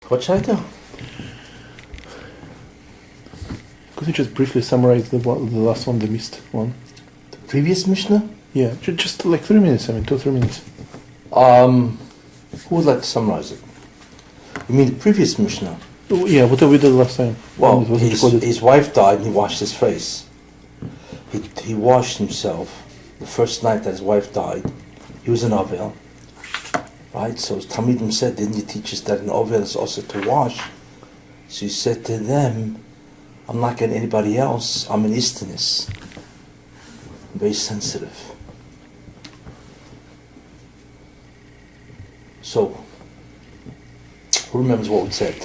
What should I do? Could you just briefly summarize the last one, the missed one? The previous Mishnah? Yeah, just like 3 minutes, 2 or 3 minutes. Who would like to summarize it? You mean the previous Mishnah? Oh, yeah, whatever we did last time. Well, his wife died and he washed his face. He washed himself the first night that his wife died. He was an Ovel. Right? So Talmidim said, didn't you teach us that an Ovel is also to wash? So he said to them, I'm not like anybody else. I'm an Istanis. I'm very sensitive. So, who remembers what we said?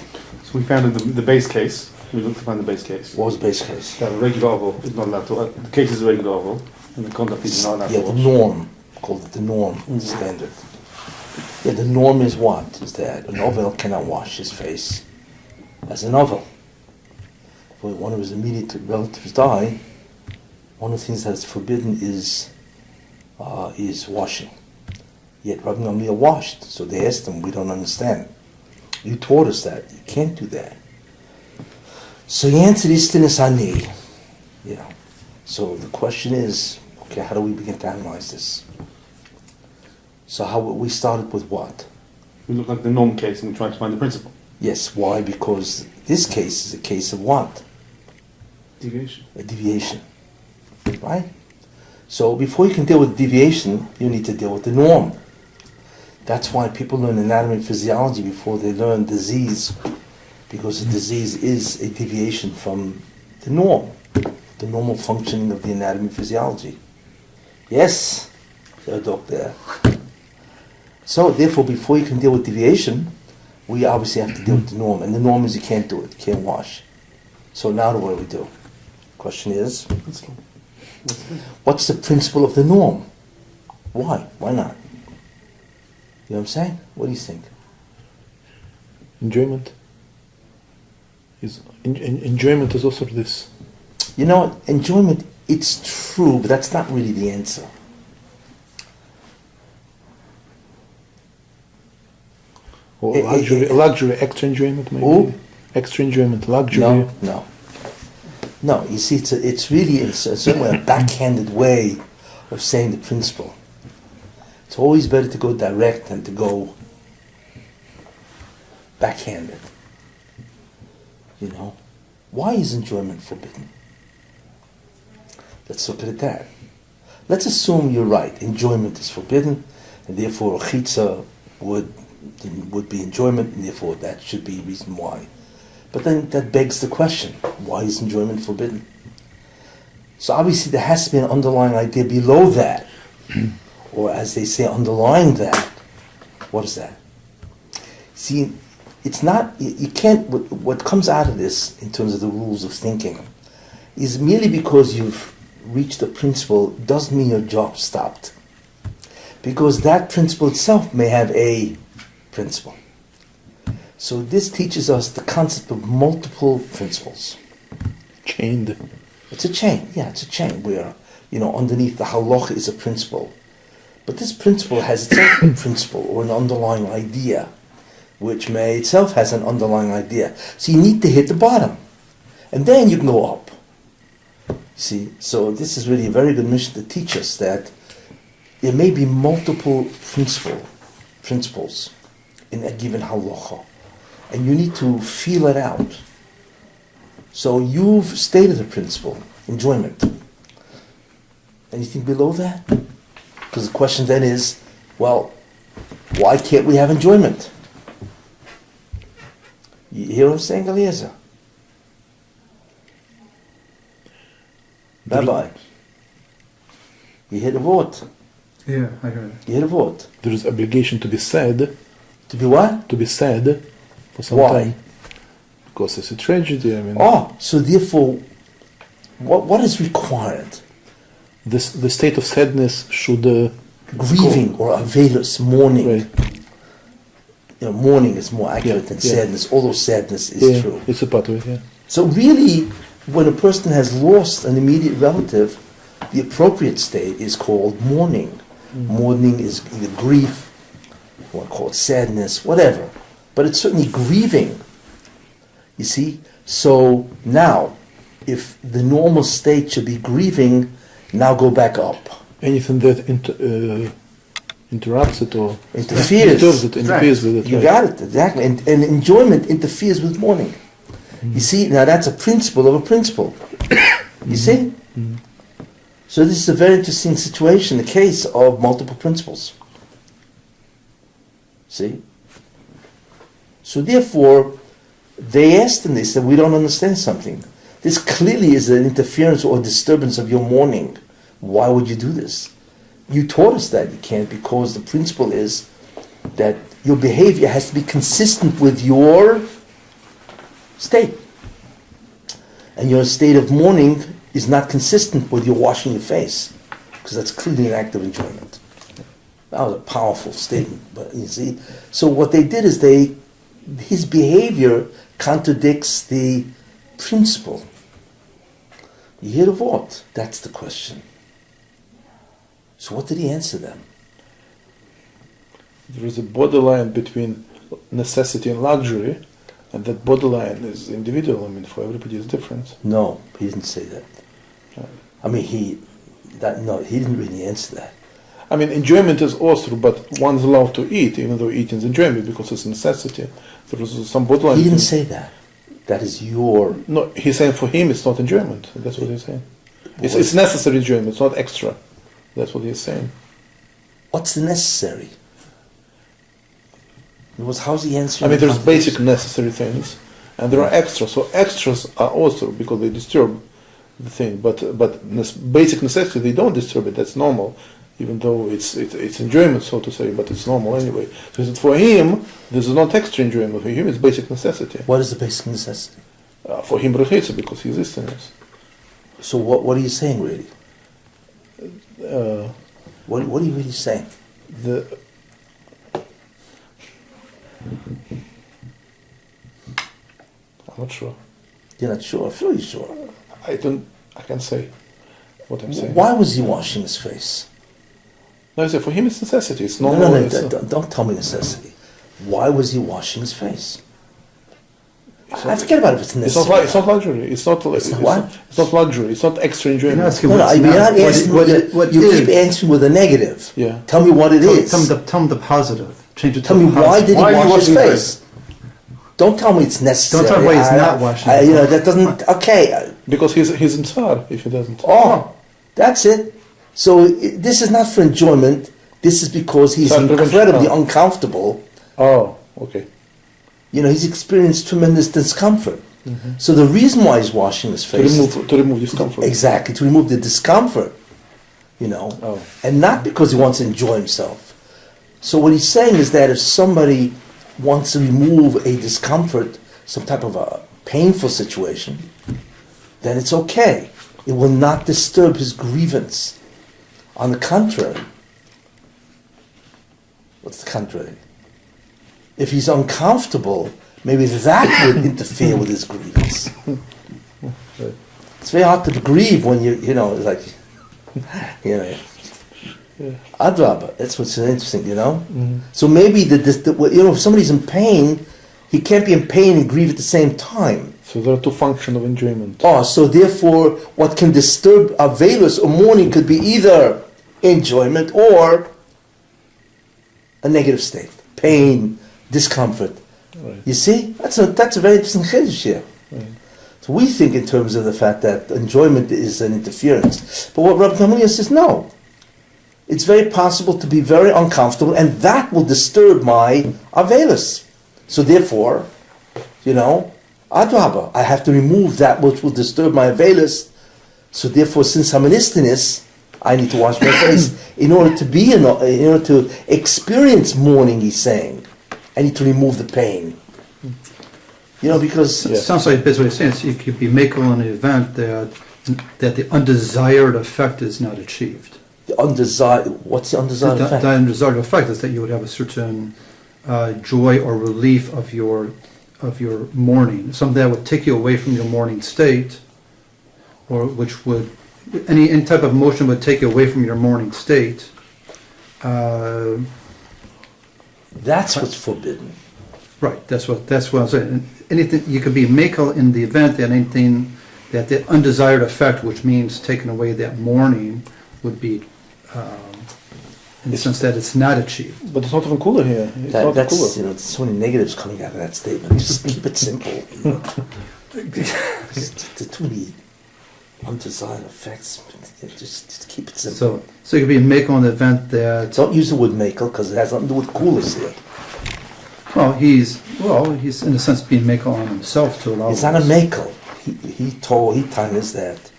So we found the base case. We looked to find the base case. What was the base case? That a regular oval is not allowed to. The case is a regular oval, and the conduct is not allowed to. Yeah, the norm. Called it the norm, the standard. Yeah, the norm is what? Is that an ovel cannot wash his face as an ovel. When one of his immediate relatives die, one of the things that's forbidden is washing. Yet Rabbi Gamliel washed, so they asked him, we don't understand. You taught us that. You can't do that. So he answered, Istinis ani. Yeah. So the question is, okay, how do we begin to analyze this? So we started with what? We looked at the norm case and we tried to find the principle. Yes, why? Because this case is a case of what? Deviation. A deviation. Right? So before you can deal with deviation, you need to deal with the norm. That's why people learn anatomy and physiology before they learn disease, because a disease is a deviation from the norm, the normal functioning of the anatomy and physiology. Yes, you're a doctor. So therefore, before you can deal with deviation, we obviously have to deal with the norm, and the norm is you can't do it, you can't wash. So now what do we do? Question is, what's the principle of the norm? Why? Why not? You know what I'm saying? What do you think? Enjoyment. Enjoyment is also this. You know what? Enjoyment, it's true, but that's not really the answer. Or luxury, extra enjoyment maybe. Oh? Extra enjoyment, luxury. No, you see, it's really, in a certain way, a backhanded way of saying the principle. It's always better to go direct than to go backhanded. You know? Why is enjoyment forbidden? Let's look at that. Let's assume you're right. Enjoyment is forbidden, and therefore a chitza would be enjoyment, and therefore that should be reason why. But then that begs the question, why is enjoyment forbidden? So obviously there has to be an underlying idea below that. Or as they say, underlying that. What is that? See, it's not, you can't, what comes out of this in terms of the rules of thinking is merely because you've reached a principle doesn't mean your job stopped. Because that principle itself may have a principle. So this teaches us the concept of multiple principles. Chained. It's a chain. Yeah, it's a chain where, underneath the halacha is a principle. But this principle has its own principle or an underlying idea, which may itself has an underlying idea. So you need to hit the bottom. And then you can go up. See, so this is really a very good mission to teach us that there may be multiple principles in a given halacha. And you need to feel it out. So you've stated a principle, enjoyment. Anything below that? Because the question then is, well, why can't we have enjoyment? You hear what I'm saying, Eliezer? Rabbi, you hear the vote? Yeah, I heard it. You hear the vote? There is obligation to be said. To be what? To be said for some Why? time. Because it's a tragedy, so therefore, what is required? The state of sadness should... grieving or avelus, mourning. Right. Mourning is more accurate than sadness, although sadness is true. It's a part of it, yeah. So really, when a person has lost an immediate relative, the appropriate state is called mourning. Mourning is either grief, or call it sadness, whatever. but it's certainly grieving. You see? So now, if the normal state should be grieving, now go back up. Anything that interrupts it or Interferes. disturbs it, interferes with it. You right. got it, exactly. And enjoyment interferes with mourning. You see? Now that's a principle of a principle. You see? So this is a very interesting situation, the case of multiple principles. See? So therefore, they asked him, they said, we don't understand something. This clearly is an interference or disturbance of your mourning. Why would you do this? You taught us that you can't, because the principle is that your behavior has to be consistent with your state. And your state of mourning is not consistent with your washing your face, because that's clearly an act of enjoyment. That was a powerful statement, but you see. So what they did is his behavior contradicts the principle. You hear the what? That's the question. So what did he answer them? There is a borderline between necessity and luxury, and that borderline is individual. I mean, for everybody it's different. No, he didn't say that. I mean, he didn't really answer that. I mean, enjoyment is also, but one's allowed to eat, even though eating is enjoyment because it's a necessity. There is some borderline. He didn't say that. That is your... No, he's saying for him it's not enjoyment. That's what he's saying. It's necessary enjoyment, it's not extra. That's what he's saying. What's the necessary? How's he answering? I mean, there's the basic necessary things, and there are extras. So extras are also because they disturb the thing, but basic necessity they don't disturb it. That's normal, even though it's enjoyment, so to say, but it's normal anyway. So for him, this is not extra enjoyment. For him, it's basic necessity. What is the basic necessity? For him, rechitza, because he exists in this. So what are you saying, really? Uh, What are you really saying? I'm not sure. You're not sure? I feel you're sure. I can't say what I'm saying. Why was he washing his face? No, I say for him it's necessity. It's No, normal. don't tell me necessity. Why was he washing his face? I forget about if it's necessary. It's not luxury. It's not what? It's not luxury. It's not extra enjoyment. You're asking No, what's you're not- not asking you is. keep answering with a negative. Yeah. Tell me what it is. Tell him the positive. Change it to Tell me the why positive. did he Why are you wash his washing his face? Don't tell me it's necessary. Don't tell me why he's not washing his face. That doesn't. Okay. Because he's in tsar if he doesn't. Oh, that's it. So this is not for enjoyment. This is because he's Self-prevention. incredibly Oh. uncomfortable. Oh, okay. He's experienced tremendous discomfort. So the reason why he's washing his face To remove discomfort. exactly to remove the discomfort, Oh. and not because he wants to enjoy himself. So what he's saying is that if somebody wants to remove a discomfort, some type of a painful situation, then it's okay. It will not disturb his grievance. On the contrary, what's the contrary? If he's uncomfortable, maybe that would interfere with his grievance. Right. It's very hard to grieve when it's like, Adrabah, that's what's so interesting, So maybe if somebody's in pain, he can't be in pain and grieve at the same time. So there are two functions of enjoyment. Oh, so therefore, what can disturb Avelus or mourning could be either enjoyment or a negative state, pain, discomfort. Right. You see, that's a very interesting chiddush here. Right. So we think in terms of the fact that enjoyment is an interference, but what Rabbi Gamliel says, no. It's very possible to be very uncomfortable, and that will disturb my avelus. So therefore, adrabah, I have to remove that which will disturb my avelus. So therefore, since I'm an istinus, I need to wash my face in order to experience mourning. He's saying, I need to remove the pain. Because It sounds like that's what he's saying. So you could be making an event that the undesired effect is not achieved. What's the undesired effect? The undesired effect is that you would have a certain joy or relief of your mourning, something that would take you away from your mourning state, or which would any type of emotion would take you away from your mourning state. That's what's forbidden. Right, that's what I'm saying. Anything, you could be makel in the event that anything, that the undesired effect, which means taking away that mourning, would be, in the sense that it's not achieved. But it's not even cooler here. It's not That's, cooler. you know, there's so many negatives coming out of that statement. Just keep it simple. You know? There's too many undesired effects. Just keep it simple. So you could be makel in the event that, Don't use the word makel because it has nothing to do with coolers here. he's in a sense being makel on himself to allow. It's not a makel. He told us that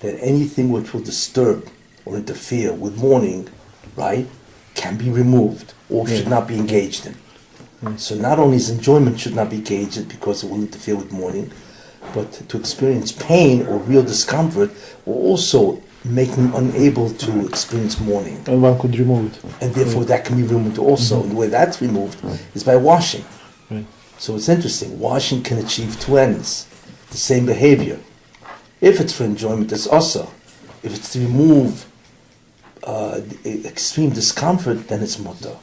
anything which will disturb or interfere with mourning, right, can be removed or should not be engaged in. So not only his enjoyment should not be engaged in because it will interfere with mourning, but to experience pain or real discomfort will also make him unable to experience mourning. And one could remove it. And therefore that can be removed also. And the way that's removed is by washing. Right. So it's interesting. Washing can achieve two ends. The same behavior. If it's for enjoyment, it's also. If it's to remove extreme discomfort, then it's mutter.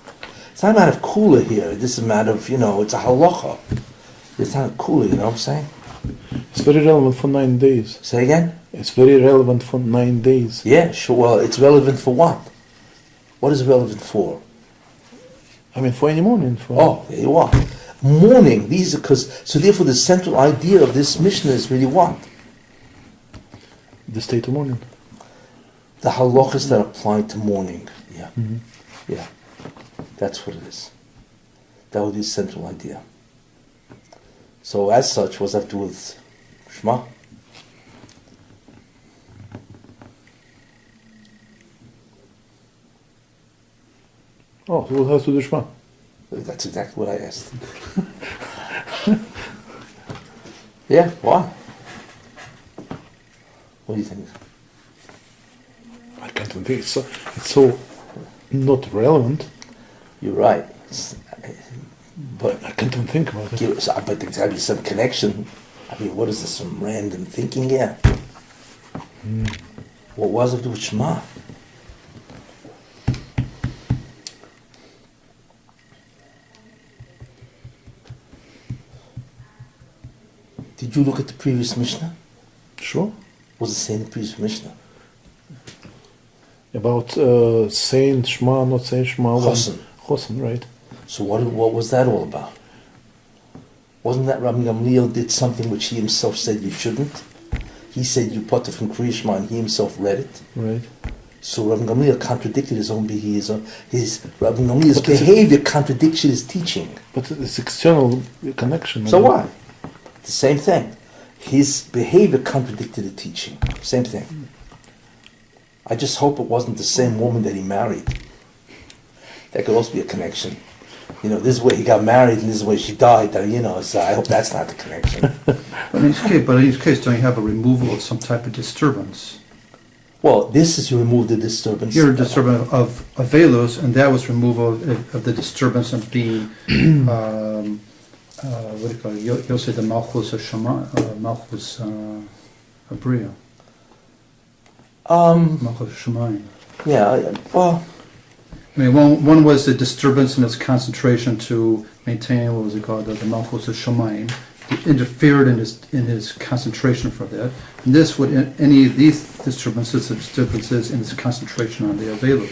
It's not a matter of cooler here. This is a matter of, it's a halacha. It's not a cooler, you know what I'm saying? It's very relevant for 9 days. Say again? It's very relevant for 9 days. Yeah, sure. Well, it's relevant for what? What is it relevant for? I mean, for any morning. Oh, there you are. Mourning, so therefore the central idea of this Mishnah is really what? The state of mourning. The halachas that apply to mourning. Yeah. Mm-hmm. Yeah. That's what it is. That would be the central idea. So as such, what does that have to do with Shema? Oh, so what has to do Shema? That's exactly what I asked. Yeah, why? What do you think? I can't even think. It's so not relevant. You're right. But I can't even think about it. but there's got to be some connection. I mean, what is this, some random thinking here? What was it to do with Shema? Did you look at the previous Mishnah? Sure. Was it saying the previous Mishnah? About saying Shema, not saying Shema. Chosen. Chosen, right. So what was that all about? Wasn't that Rabbi Gamliel did something which he himself said you shouldn't? He said you put it from Kriya Shema and he himself read it. Right. So Rabbi Gamliel contradicted his own behavior. Rabbi Gamliel's behavior contradicted his teaching. But it's external connection. So what? The same thing. His behavior contradicted the teaching. Same thing. I just hope it wasn't the same woman that he married. That could also be a connection. This is where he got married and this is where she died. So I hope that's not the connection. But in each case, don't you have a removal of some type of disturbance? Well, this is you remove the disturbance. Here, disturbance of velos, and that was removal of the disturbance of being, what do you call it? You'll say the Malchus of Shema, Malchus Abria. Malchus Shemayim. Yeah, well, I mean, one was the disturbance in its concentration to maintain, what was it called, the Malchus of Shemayim. It interfered in his concentration for that. And this would, any of these disturbances in its concentration on the Avelos.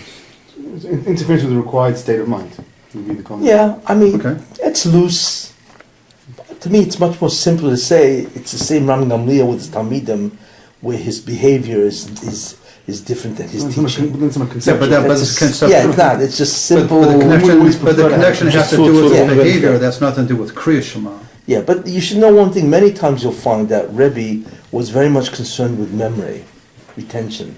Interference with the required state of mind would be the comment. yeah, I mean, Okay. it's loose. To me, it's much more simple to say it's the same Rabbi Gamliel with his Talmidim, where his behavior is different than his teaching. But then But it's conceptual. Yeah, it's not. It's just simple. But the prefer to connection have has to just do with sort his of behavior. That's nothing to do with Kriya Shema. Yeah, but you should know one thing. Many times you'll find that Rebbe was very much concerned with memory, retention.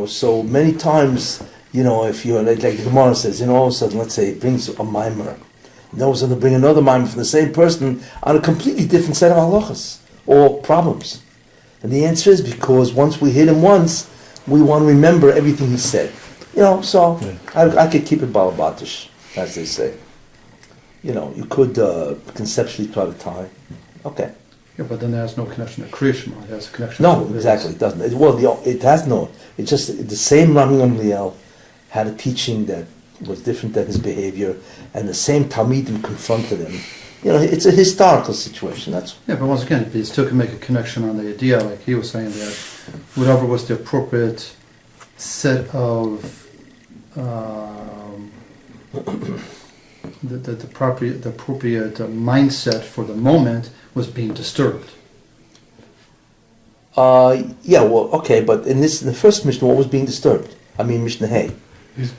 So many times, if you're, like the Gemara says, all of a sudden, let's say, it brings a mimer. And all of a sudden, bring another mimer from the same person on a completely different set of halachas or problems. And the answer is because once we hit him once, we want to remember everything he said. So I could keep it balabatish, as they say. You could conceptually try to tie. Okay. Yeah, but then there's no connection to Kriya Shema. It has a connection No, to exactly. It doesn't. It has no. It's just the same Rabbi Gamliel had a teaching that was different than his behavior, and the same Talmidim confronted him. You know, it's a historical situation. That's Yeah, but once again, you still can make a connection on the idea, like he was saying, that whatever was the appropriate set of the appropriate mindset for the moment was being disturbed. yeah, well, okay, but in the first Mishnah, what was being disturbed? I mean, Mishnah Hay.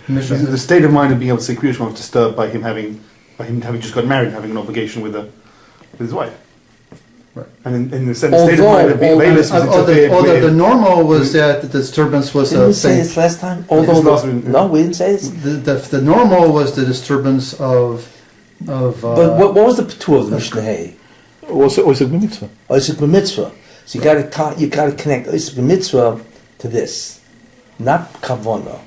The state of mind of being able to say Kriya Shema was disturbed by him having just got married and having an obligation with his wife. Right. And in the state of mind of being Veilus was interfered Although the with. normal was that the disturbance was Didn't a we say thing. this last time? Yes, Although last week. no, we didn't say this. The normal was the disturbance of But what was the two of the Mishnah Hay? Also mitzvah. Isaac Mitzvah. So you gotta connect Isaac Mitzvah to this, not Kavana.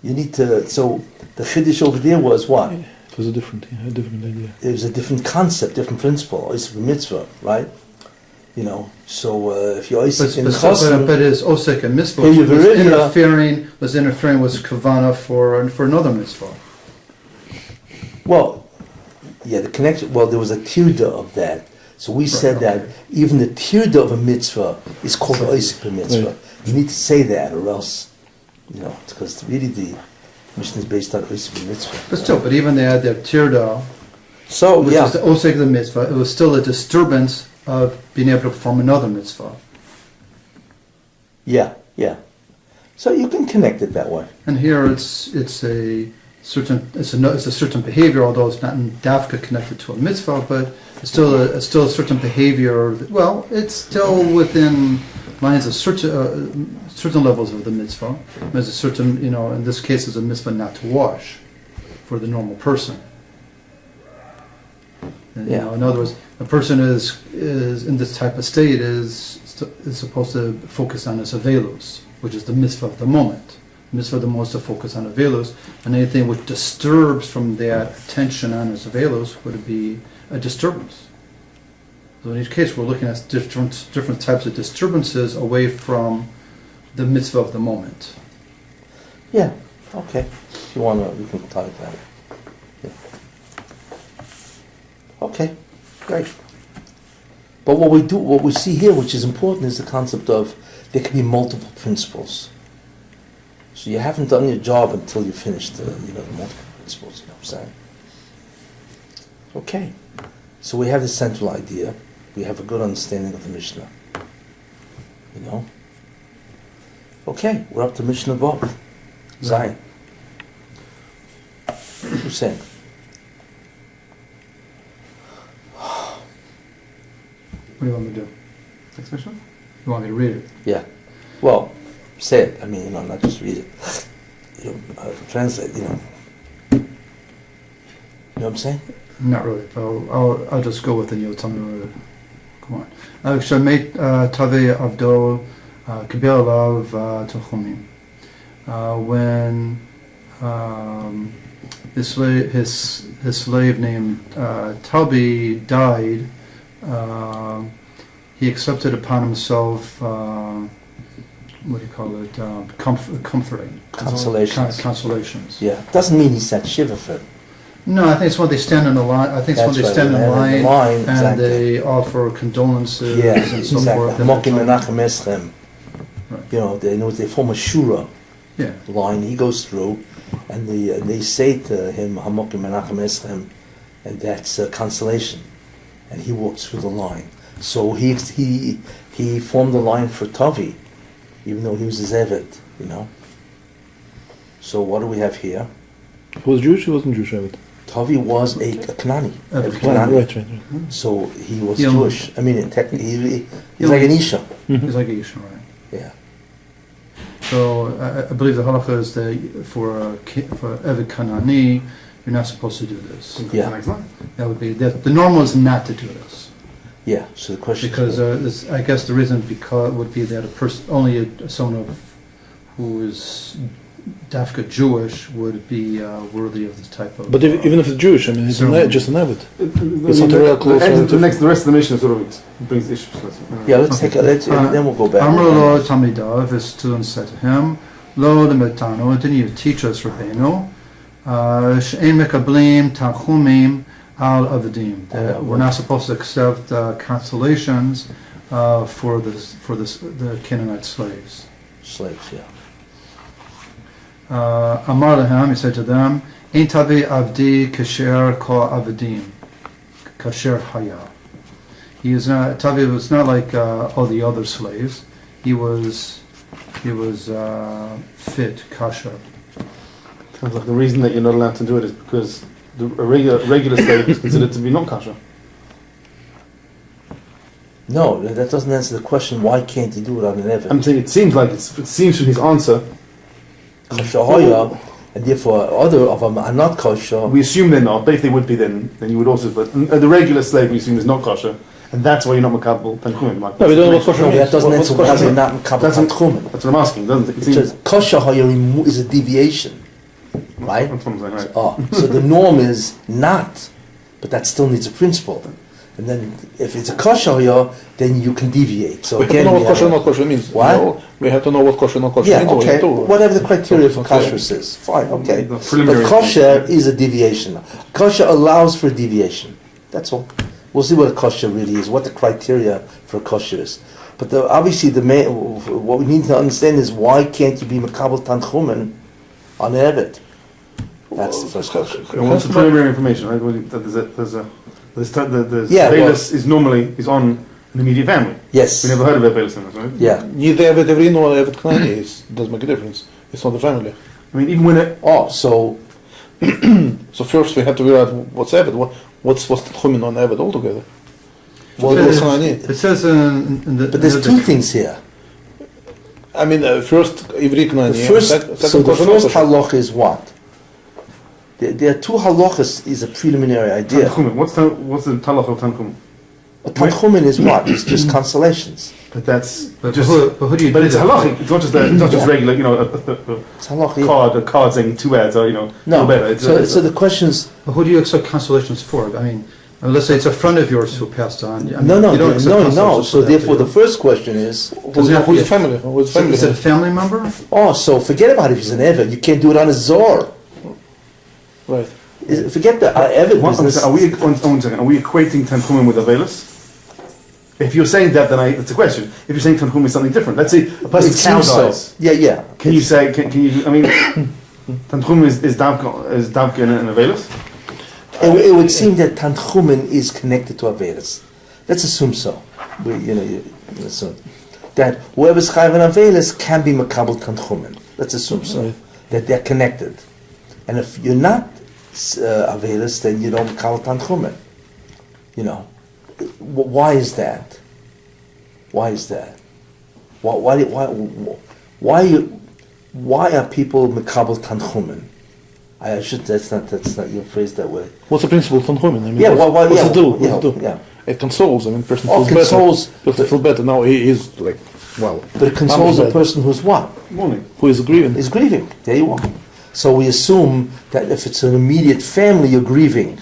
You need to. So the chiddush over there was what? It was a different idea. It was a different concept, different principle. Isaac Mitzvah, right? You know. So if you're Isaac in Chassan, but his osek and mitzvah Hey, you've was already, interfering with kavana for another mitzvah. well, yeah, the connection. Well, there was a tirda of that. So we said okay. that even the tirda of a mitzvah is called the Isaac Mitzvah. Right. You need to say that, or else, you know, because really the Mishnah is based on Isaac Mitzvah. But still, but even they had their tirda, So which yeah, is the osek of the mitzvah, it was still a disturbance of being able to perform another mitzvah. yeah. So you can connect it that way. And here it's a certain behavior, although it's not in dafka connected to a mitzvah, but it's still a certain behavior. Well, it's still within lines of certain levels of the mitzvah. There's a certain, in this case, it's a mitzvah not to wash for the normal person. And, Yeah. in other words, a person is in this type of state is supposed to focus on his avelus, which is the mitzvah of the moment. The mitzvah of the moment is to focus on avelus, and anything which disturbs from that attention on his avelus would be a disturbance. So in each case, we're looking at different types of disturbances away from the mitzvah of the moment. Yeah. Okay. If you want to, we can talk about it. Yeah. Okay. Great. But what we see here, which is important, is the concept of there can be multiple principles. So you haven't done your job until you finish the multiple principles. You know what I'm saying? Okay. So we have the central idea. We have a good understanding of the Mishnah. You know? Okay, we're up to Mishnah Vav. Zion. Who's saying? What do you want me to do? Next question? You want me to read it? Yeah. Well, say it. I mean, not just read it. Translate, You know what I'm saying? Not really. I'll just go with it. You'll tell me where to go on. Shamet Tave Avdo Kibir Alav Tachumim. When his slave named Tabi died, he accepted upon himself what do you call it? Comforting. Consolations. Yeah. Doesn't mean he said shiva for him. No, I think it's when they stand in the line. I think it's when That's they right, stand in when line, they're in the line, and exactly. they offer condolences Yeah, and so exactly. forth. Hamokim Menachem Eschem. Right. You know, they form a shura Yeah. line. He goes through, and they say to him Hamokim Menachem Eschem, and that's consolation. And he walks through the line. So he formed the line for Tavi, even though he was a Zevet, So what do we have here? He was Jewish, he wasn't Jewish, I would. Tavi was a Kanani. A Kanani. Right. So he was Yeah. Jewish. I mean, technically, he's like an Isha. He's like a Yisha, right? Yeah. So I believe the halacha is that for Eved Kanani, you're not supposed to do this. Yeah. Next line. That would be the normal is not to do this Yeah. So the question because is, I guess the reason would be that a person someone who is dafka Jewish would be worthy of this type of. But even if it's Jewish, I mean, it's just an Eved. It's not a real close relative. The rest of the mission sort of brings issues. let's take and then we'll go back. Amr lo Tamidav, his students said to him, Lo lemetano, didn't you teach us, Rabbeinu, She'en mekablim tanchumim al avadim. That we're not supposed to accept consolations for the Canaanite slaves. Slaves, yeah. Amar lehem, he said to them, Ein tavi avdi kasher ko avadim, kasher haya. He is not, Tavi was not like all the other slaves. He was fit, kosher. Sounds like the reason that you're not allowed to do it is because a regular slave is considered to be not kosher. No, that doesn't answer the question, why can't you do it on an Eved? I'm saying it seems from his answer. Kosher hoya, and therefore other of them are not kosher. We assume they're not, but if they would be, then you would also. But the regular slave we assume is not kosher, and that's why you're not makabel tanchumim. Like, No, we don't know what kosher No, means. that doesn't answer why they're not makabel That's tanchumim. what I'm asking, doesn't it? It seems- Because kosher hoya is a deviation, right? That's what I'm saying, right. Oh, so the norm is not, but that still needs a principle. And then if it's a kosher hoya, then you can deviate. So We have to again, know we what have kosher a- not kosher means. What? You know, we have to know what kosher not kosher Yeah, means. We okay. have to- Whatever the criteria for Okay. kashrus is, fine, okay. The preliminary But kosher is a deviation. Kosher allows for a deviation. That's all. We'll see what a kosher really is, what the criteria for a kosher is. But obviously, what we need to understand is why can't you be makabel tanchumen on Eved? That's the first question. And what's the preliminary information, right? That the Yeah, well- Bayless is on an immediate family. Yes. We never heard of a Bayless in this, right? Yeah. Neither Eved Evrin or Eved Knani doesn't make a difference. It's not the family. I mean, even when it, Oh, so So first we have to figure out what's Eved. What's the Tchumen on Eved altogether? well, It there's- Knani. It says in the. but there's two things here. I mean, first Ivri Knani. The first, second so the kosher, not first kosher. halacha is what? There are two halachas is a preliminary idea. Tanchumim. What's the talach of Tanchumim? A tanchumen is what? It's just consolations. But that's But just. who do you But do it's that? halachic. It's not just regular. You know, It's halacha. a card saying two ads or No. better. It's So the question is, But who do you accept consolations for? I mean, let's say it's a friend of yours who passed on. I mean, no. you don't accept So consolations for that, therefore, do the you? first question is, Does it have to Who's be the family? Who's the So family? is it a family member? oh, so forget about if he's an Eved. You can't do it on a Zor. Right. Forget the Eved One business. second, one second. Are we equating Tanchumim with Avelis? If you're saying that, then it's a question. If you're saying Tanchumim is something different, let's say a It person's cow seems so. dies. Yeah. Can you say? Can you? I mean, Tanchumim is Davka and Avelis. It would seem that Tanchumen is connected to Avelis. Let's assume so. You assume that whoever's Chayv and Avelis can be Makabel Tanchumen. Let's assume so. Right. That they're connected. And if you're not Avelis, then you don't Makabel Tanchumen. You know. Why is that? Why is that? Why are people Makabel Tanchumen? I should. That's not your phrase that way. What's the principle of Tchumen? I mean, Yeah, what's it do? Yeah, What's it do? yeah. It consoles. I mean, person Oh, feels consoles. better. Feels to feel better. Now he is like, wow. But it consoles a bad. person who's what? Morning. Who is grieving? Is grieving. There you are. So we assume that if it's an immediate family, you're grieving.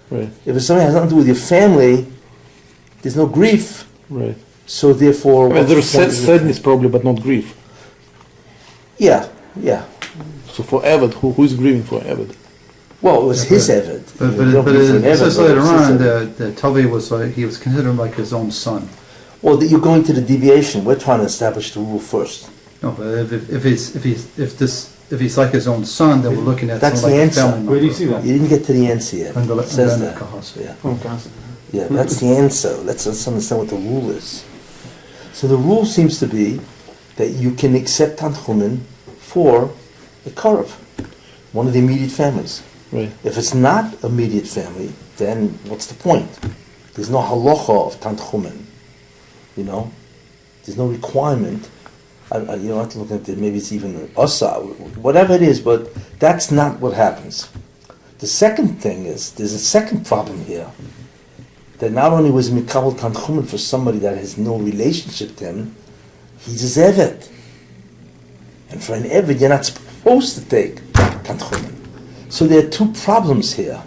Right. If it's something that has nothing to do with your family, there's no grief. Right. So therefore, I mean, what's there's the point of it? sadness probably, but not grief. Yeah. So for Eved, who is grieving for Eved? Well, it was his Eved. But You don't grieve for an it Eved, says but later it's his on Eved. that Tavi was like, he was considered like his own son. Well, you're going to the deviation. We're trying to establish the rule first. No, but if he's like his own son, then we're looking at That's something like the a answer. family member. Where do you see that? You didn't get to the answer yet. And the- It says and then that. the kahas. Yeah. Oh, gosh. Yeah, that's the answer. Let's understand what the rule is. So the rule seems to be that you can accept Tanchumen for a Karev, one of the immediate families. Right. If it's not immediate family, then what's the point? There's no halacha of Tanchumen. You know? There's no requirement. You don't have to look at it, maybe it's even Asa, whatever it is, but that's not what happens. The second thing is, there's a second problem here. That not only was Mikabel Tanchumen for somebody that has no relationship to him, he's his Eved. And for an Eved, you're not supposed to take Tanchumen. So there are two problems here.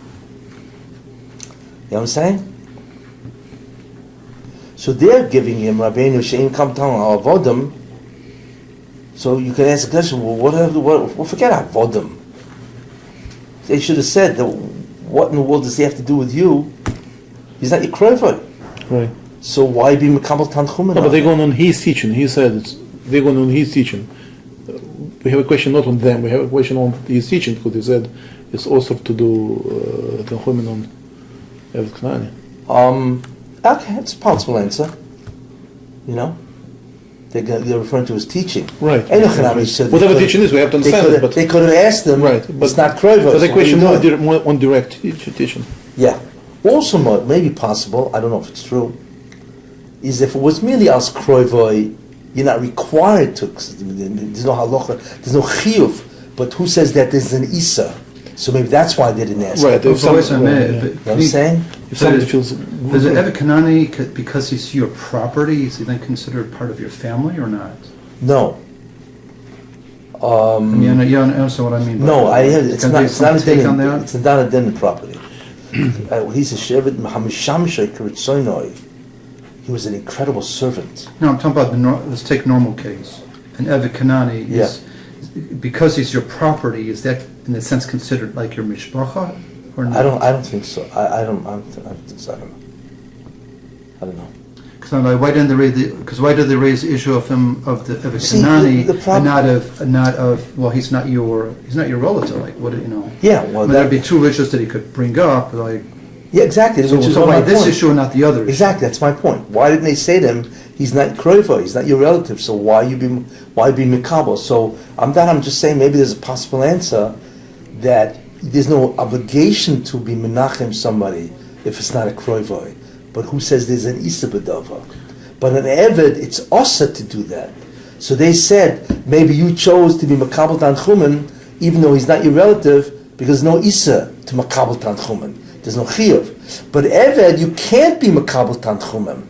You know what I'm saying? So they're giving him Rabbeinu She'im Kam Tam Avodim. So you can ask the question, well, what forget Avodim. They should have said, that, what in the world does he have to do with you? He's not your Kroivoi. Right. So why be Mekabel Tanchumen? No, but they're going on his teaching. He said they're going on his teaching. We have a question not on them. We have a question on his teaching because he said it's also to do Tanchumen on Evet Kanani. Okay, it's a possible answer. You know? They're referring to his teaching. Right. Enoch said whatever teaching is, we have to understand it. But they could have asked them, right, it's not Kroivos. But the question more more on direct teaching. Yeah. Also, maybe possible, I don't know if it's true, is if it was merely as Kroivoi, you're not required to, there's no halacha, there's no chiyuv, but who says that there's an isa? So maybe that's why they didn't ask. Right. You If know what I'm saying? If somebody feels Is it Evet Kanani because he's your property? Is he then considered part of your family or not? No. I mean, you understand what I mean? No, it's not. It's not a take on din. that. It's not a din property. He's a shevet Hamishamishay Kiritzoinoi. He was an incredible servant. No, I'm talking about let's take normal case. An Evet Kanani is because he's your property. Is that in a sense considered like your mishpacha or not? I don't think so. I don't think so. I don't know. Because why did they raise the issue of him of the Evet See, Kanani the problem- and not of well he's not your relative, like what you know. Yeah, well, There'd be two issues that he could bring up, like yeah, exactly. Which is so my why this point. issue and not the other issue? Exactly, that's my point. Why didn't they say to him, he's not Kroivo, he's not your relative, so why be Mikabo? So I'm just saying maybe there's a possible answer that there's no obligation to be Menachem somebody if it's not a Kroivo. But who says there's an Isa B'dava? But an Eved, it's Osa to do that. So they said, maybe you chose to be Makabal Tanchumen, even though he's not your relative, because there's no Isa to Makabal Tanchumen. There's no Chiyuv. But Eved, you can't be Makabal Tanchumen.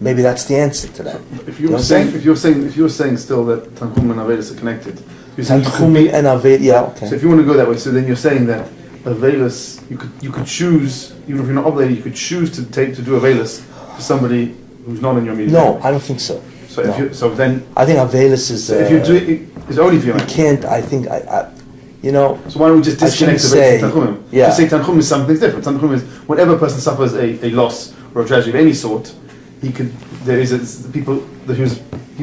Maybe that's the answer to that. If you were saying still that Tanchum and Avelis are connected, you're saying Tanchumi and Aved, yeah, okay. So if you want to go that way, so then you're saying that Avelis, you could choose, even if you're not obligated, you could choose to do Avelis for somebody who's not in your immediate No, family. I don't think so. So no. if you, so then I think Avelis is. if you do it, it's only for your you can't. I think you know. So why don't we just disconnect the say, Tanchumim? yeah. Just say Tanchum is something different. Tanchum is whenever a person suffers a loss or a tragedy of any sort, he could. There is people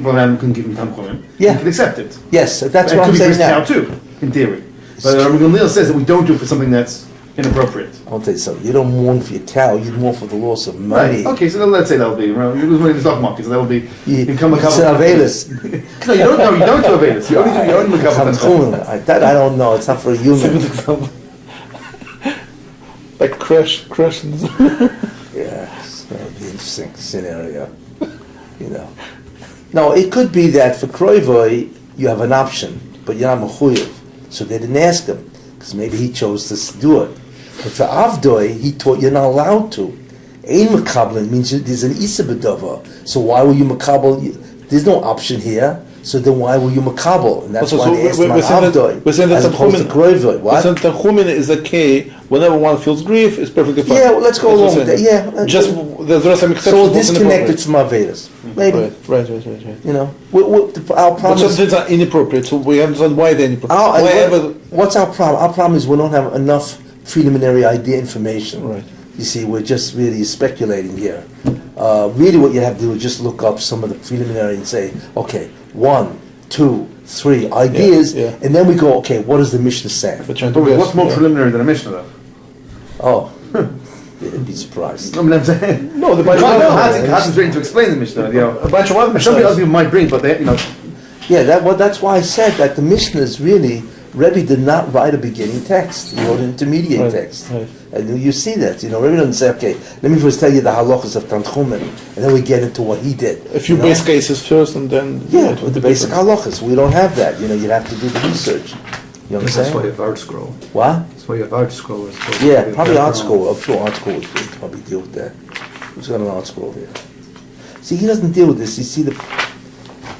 around him can give him Tanchumim. Yeah. He can accept it. Yes, that's And what it I'm could be saying now. Bris too, in theory. But Rabbi Neil says that we don't do it for something that's inappropriate. I'll tell you something. You don't mourn for your cow. You mourn for the loss of money. Right. Okay, so then let's say that'll be. You lose money in the stock market, so that'll be. You become a it's couple. Avelis. No, you don't. No, you don't do Avelis. You only do your own Makabal. That I don't know. It's not for a human. like crash. Yes, that would be an interesting scenario. You know. No, it could be that for Kroivoi you have an option, but you're not mechuyev. So they didn't ask him because maybe he chose to do it. But for Avdoi, he taught you're not allowed to. Ein mekablin means there's an isa b'dava. So why were you mekabel? There's no option here. So then why were you mekabel? And that's why they asked him on Avdoi as opposed to Kroivoi. What? Tanchumin is okay. Whenever one feels grief, it's perfectly fine. Yeah, well, let's go along with that. Yeah. Just there are some exceptions. So we'll disconnect it from Avedas. Maybe. Right. You know, our But problem some is... things are inappropriate, so we understand why they're inappropriate. What's our problem? Our problem is we don't have enough preliminary idea information. Right. You see, we're just really speculating here. Really what you have to do is just look up some of the preliminary and say, okay, 1, 2, 3 ideas, Yeah. and then we go, okay, what does the Mishnah say? We're trying to But guess, what's more yeah. preliminary than a Mishnah, though? Oh, you'd be surprised. I mean, I'm saying. No, the But Bible. Hasn't written to explain the Mishnah. You know, A bunch of other some other Mishnahs. people might bring, but they, you know, Yeah, that's why I said that the Mishnah is really, Rebbe did not write a beginning text. He wrote an intermediate Right, text. right. And you see that, Rebbe doesn't say, okay, let me first tell you the halachas of Tanchumen, and then we get into what he did. A few base cases first, and then Yeah, it would with the be basic different. halachas. We don't have that. You'd have to do the research. You know what I'm That's why you saying? have art scroll. What? That's why you have art scroll. Yeah, probably art school. I'm sure art school would probably deal with that. Who's got an art school here? See, he doesn't deal with this. You see, the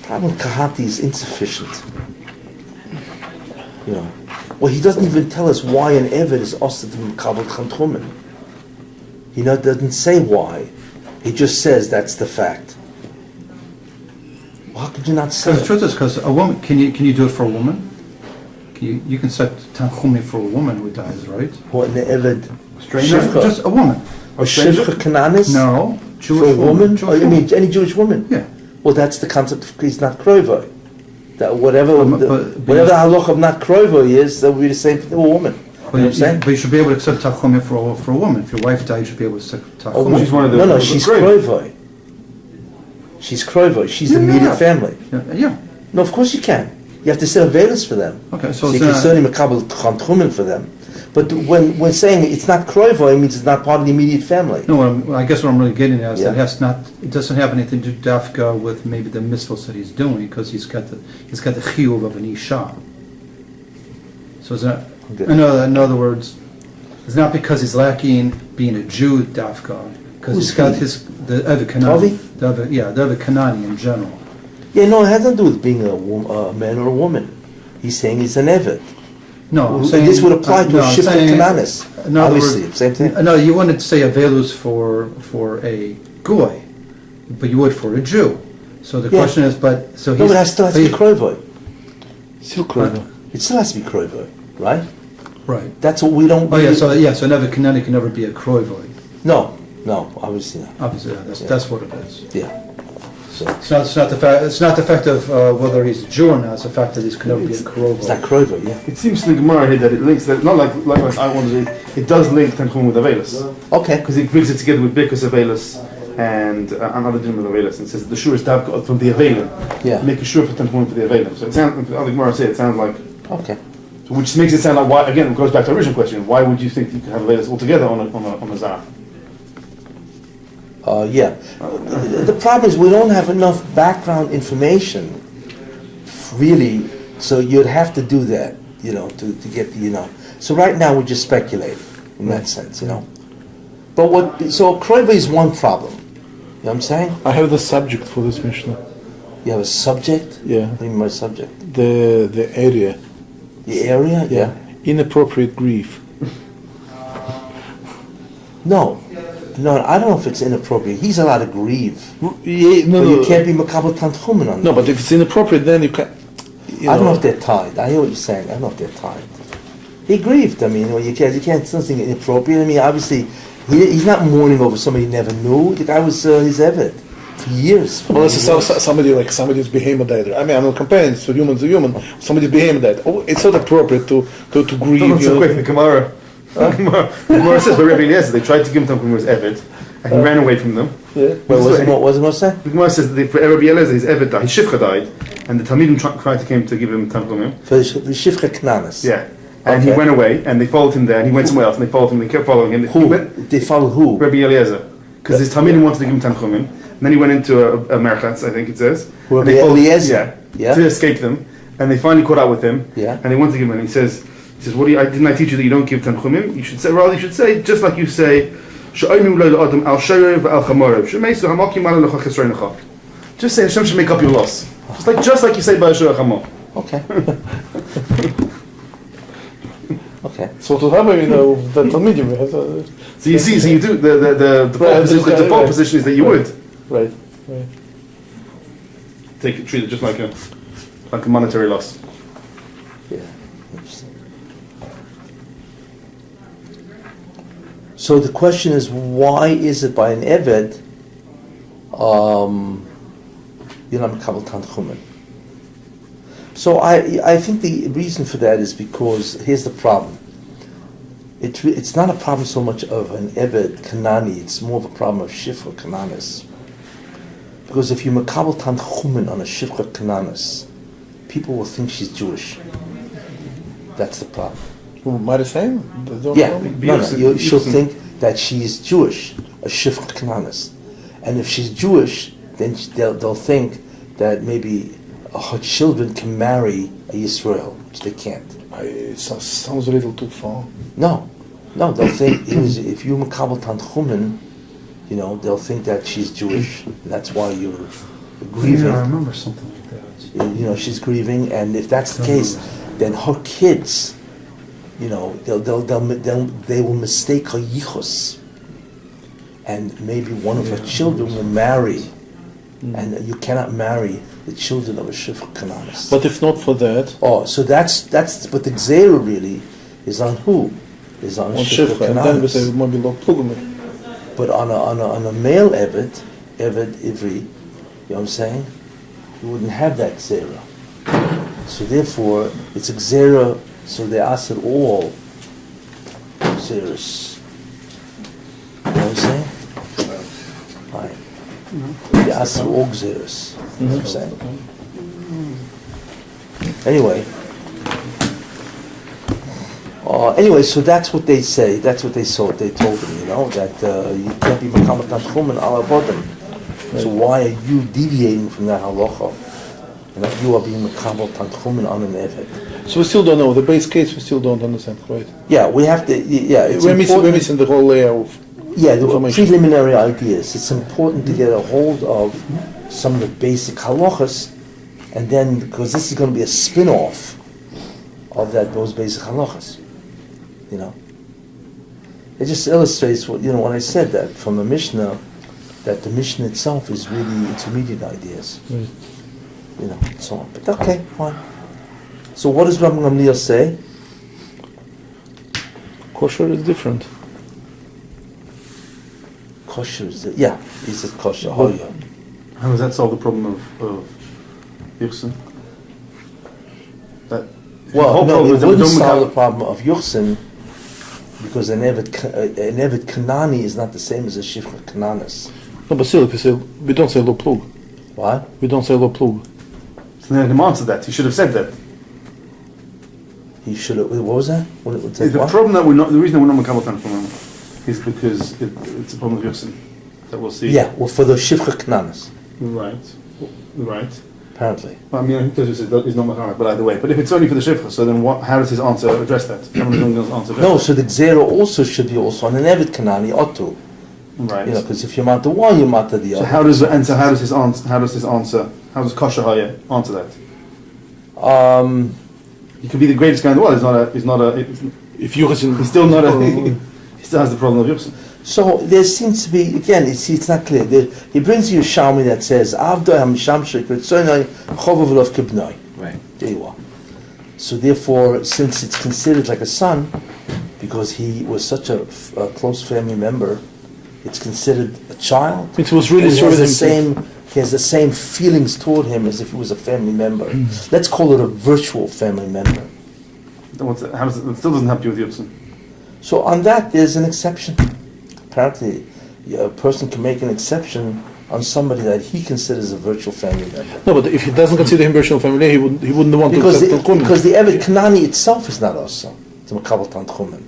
problem with Kahati is insufficient. You know, well, he doesn't even tell us why an Eved is osted to Mekabel Tanchumen. He doesn't say why. He just says that's the fact. Well, how could you not say Because the it? truth is, because a woman, can you do it for a woman? You can set tanchumim for a woman who dies, right? Or an Eved Stranger? Shivcha. Just a woman. A Shivcha Kananis? No, Jewish For a woman? Jewish I mean, any Jewish woman? Yeah. Well, that's the concept of he's not kroivoi. That whatever But- the, but- whatever the halach of not kroivoi is, that would be the same for a woman. You know what I'm saying? But you should be able to accept tachumim for a woman. If your wife died, you should be able to accept Oh, tachumim. she's one of the- no, the she's grave. kroivoi. She's kroivoi. She's the Yeah, immediate yeah. family. Yeah. No, of course you can. You have to set a veilus for them. Okay, So so you it's can not, certainly makabel tchumen for them. But when we're saying it's not kroivoi, it means it's not part of the immediate family. no. I guess what I'm really getting at is that Yeah. it doesn't have anything to do dafka with maybe the mitzvahs that he's doing because he's got the chiyuv of an isha. So it's not. Okay. In other words, it's not because he's lacking being a Jew dafka because Who's he's got he? the Eved Tavi? Kanani, the Eved Kanani in general. Yeah, no, it has nothing to do with being a man or a woman. He's saying he's an Eved. No, I'm Well, saying, this would apply to no, a I'm Shifra saying- Kananis. in other Obviously, words- same thing. No, you wouldn't say a velus for a goy, but you would for a Jew. So the Yeah. question is, but so No, he's. but it still has to be kroivoi. Still kroivoi. It still has to be kroivoi, right? Right. That's what we don't. Oh yeah, so never Kanani can never be a kroivoi. No, obviously not. Obviously, that's what it is. Yeah. So It's not the fact. It's not the fact of whether he's a Jew or not. It's the fact that he can never be a it's not kroivoi. kroivoi, yeah. It seems to the Gemara here that it links that not like I wanted it does link Tanchum with Avelis Okay. because it brings it together with Birkus Avelis and another din with Avelis and says that the shur is davka from the Avelim. Yeah. Make a shur for Tanchum for the Avelim. So it sounds, like the Gemara said, it sounds like, Okay. which makes it sound like why again it goes back to the original question. Why would you think you could have Avelis all together on a zah? Yeah. The problem is we don't have enough background information, really. So you'd have to do that, to get the, So right now we're just speculating in that sense, But so kroivoi is one problem. You know what I'm saying? I have the subject for this Mishnah. You have a subject. Yeah. What do you mean by subject? The area. The area. Yeah. Inappropriate grief. No, I don't know if it's inappropriate. He's allowed to grieve, Yeah, no, but you no. can't be makabel tanchumen on No, that. but if it's inappropriate, then you can. I don't know if they're tied. I hear what you're saying. I don't know if they're tied. He grieved. I mean, you can't something inappropriate. I mean, obviously, he's not mourning over somebody he never knew. The guy was his Eved for years. Unless it's somebody's behemoth died. I mean, I'm not comparing it to human to human. Somebody's behemoth died. Oh, it's not appropriate to grieve. Someone said quick in the Gemara. The Gemara says by Rabbi Eliezer they tried to give him Tanchum was Eved and he ran away from them. Yeah. What was it? What was it? Say? The Gemara says that for Rabbi Eliezer his Eved died, his Shifcha died, and the Talmidim tried to came to give him Tanchumim. For the Shifcha Knanis. Yeah. And he Okay. went away, and they followed him there, and he went somewhere else, and they followed him, they kept following him. He Who? went, They follow who? Rabbi Eliezer. Because his Talmidim wanted to give him Tanchumim. And then he went into a Merchatz, I think it says. Who, And they Rabbi followed- Eliezer? Yeah. To escape them. And they finally caught up with him. Yeah. And they wanted to give him, and he says, what do you, didn't I teach you that you don't give Tanchumim? You should say, just like you say, Sha'oinu lo adam al shayrev al chamorev. Shemeisu hamakim ala lecha chesroinecha. Just say Hashem should make up your loss. Just like you say by Ashur Chamo. Okay. Okay. So to have that Talmidim, we have So you see, so you do the default position is that you would right. treat it just like a monetary loss. Yeah. Interesting. So the question is, why is it by an Eved, you're not makabel tanchumen? So I think the reason for that is because here's the problem. It's not a problem so much of an Eved Kanani, it's more of a problem of Shifra Kananis. Because if you makabel tanchumen on a Shifra Kananis, people will think she's Jewish. That's the problem. Who, Mary saying? Yeah, she'll think that she's Jewish, a Shifra Kananis. And if she's Jewish, then they'll think that maybe her children can marry a Yisrael, which they can't. It sounds a little too far. No, they'll think if you makabel tanchumen, they'll think that she's Jewish, and that's why you're grieving. Yeah, I remember something like that. She's grieving, and if that's the case, then her kids, they will mistake her yichus, and maybe one of her children will marry, and you cannot marry the children of a Shifra Kananis. But if not for that, Oh, so that's but the Gzera really is on who? Is on on Shifra Shifra, and then we say Kananis. maybe lo plugum. But on a male Eved Ivri, you know what I'm saying? You wouldn't have that Gzera. So therefore, it's a Gzera, so they asked it all Gzeras. You know what I'm saying? Right. They asked it all Gzeras. You know what I'm saying? Anyway, so that's what they say. That's what they told him, you know, that you can't be Makamat Tanchumen ala Avodim. So why are you deviating from that halacha? And that you are being Makamat Tanchumen on an Eved. So we still don't know. The base case we still don't understand, right? Yeah, we have to. Yeah, it's We're important. missing the whole layer of Yeah, the information. preliminary ideas. It's important to get a hold of some of the basic halachas, and then because this is going to be a spin-off of those basic halachas. You know, it just illustrates what when I said that from the Mishnah, that the Mishnah itself is really intermediate ideas. Right. You know, so on. But okay, fine. So what does Rabbi Gamliel say? Kosher is different. Kosher is he said kosher. Oh yeah. How does that solve the problem of Yichsin? That the Well, whole no, problem it is that we wouldn't don't solve the have- problem of Yuchsin because an Eved Kanani is not the same as a Shifra Kananis. No, but still, if you say we don't say lo plug, What? we don't say lo plug. So then him answer that. He should have said that. He should have. What was that? What? The problem that we're not, the reason that we're not Makabotan from him is because it's a problem of Yichsin that we'll see. Yeah, well, for the Shifra Kananis, Right. apparently. Well, I mean, I think Tozus says that he's not Makabotan, but either way. But if it's only for the Shifra, so then what? How does his answer address that? How does his answer address No, that? so the Gzera also should be also on an Eved Kanani Otu. Right. You know, because if you're matter one, you're matter the So other. how does his answer? How does Kosher Haya answer that? He could be the greatest guy in the world. He's If you listen, still not a. He still has the problem of Yichsin. So there seems to be again. It's not clear. He brings you a Shalmi that says Avdoi Hamisham Shekritzonai Chovav Kibnoi. Right. There you are. So therefore, since it's considered like a son, because he was such a close family member, it's considered a child. it was really He serving has him. he has the same feelings toward him as if he was a family member. Let's call it a virtual family member. How does it still doesn't have to do with Yichsin? So on that, there's an exception. Apparently, a person can make an exception on somebody that he considers a virtual family member. No, but if he doesn't consider him virtual family, he wouldn't want Because to accept because the Eved Kanani itself is not also to Makabal Tanchumen.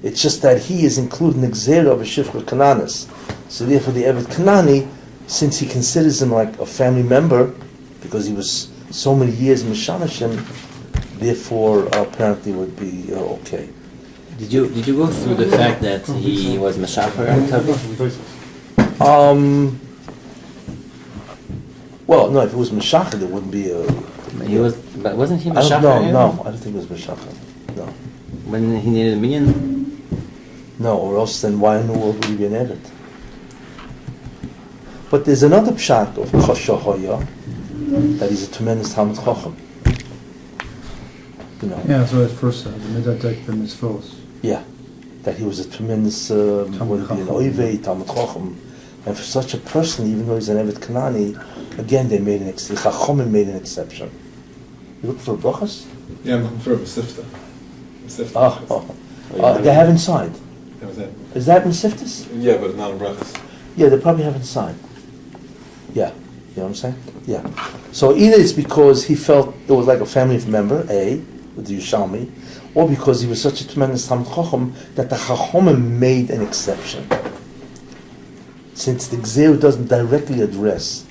It's just that he is including the Gzera of a Shifra Kananis. So therefore the Eved Kanani, since he considers him like a family member, because he was so many years Mishanashim, therefore apparently would be okay. Did you go through the fact that he was Meshacher and Tavi? Well, no, if it was Meshachar, there wouldn't be a... He was, but wasn't he I don't Meshacher? know, no, I don't think it was Meshachar. No. When he needed a minion? No, or else then why in the world would he be an Eved? But there's another pshat of Kosher Hoya, that he's a tremendous Talmud Chacham. You know, Yeah, so at first said, the Midatek ben Mitzvos. yeah, that he was a tremendous, would be an Chacham. Oivei, Talmud Chacham. And for such a person, even though he's an Eved Kanani, again they made the Chachomim made an exception. You look for brachas? Yeah, I'm looking for a Mesifta. They have inside. That was it. Is that Mesiftis? Yeah, but not in brachas. Yeah, they probably have inside. Yeah, you know what I'm saying? Yeah. So either it's because he felt it was like a family member, A, with the Yushalmi, or because he was such a tremendous Talmud Chacham that the Chachomim made an exception. Since the Gzeu doesn't directly address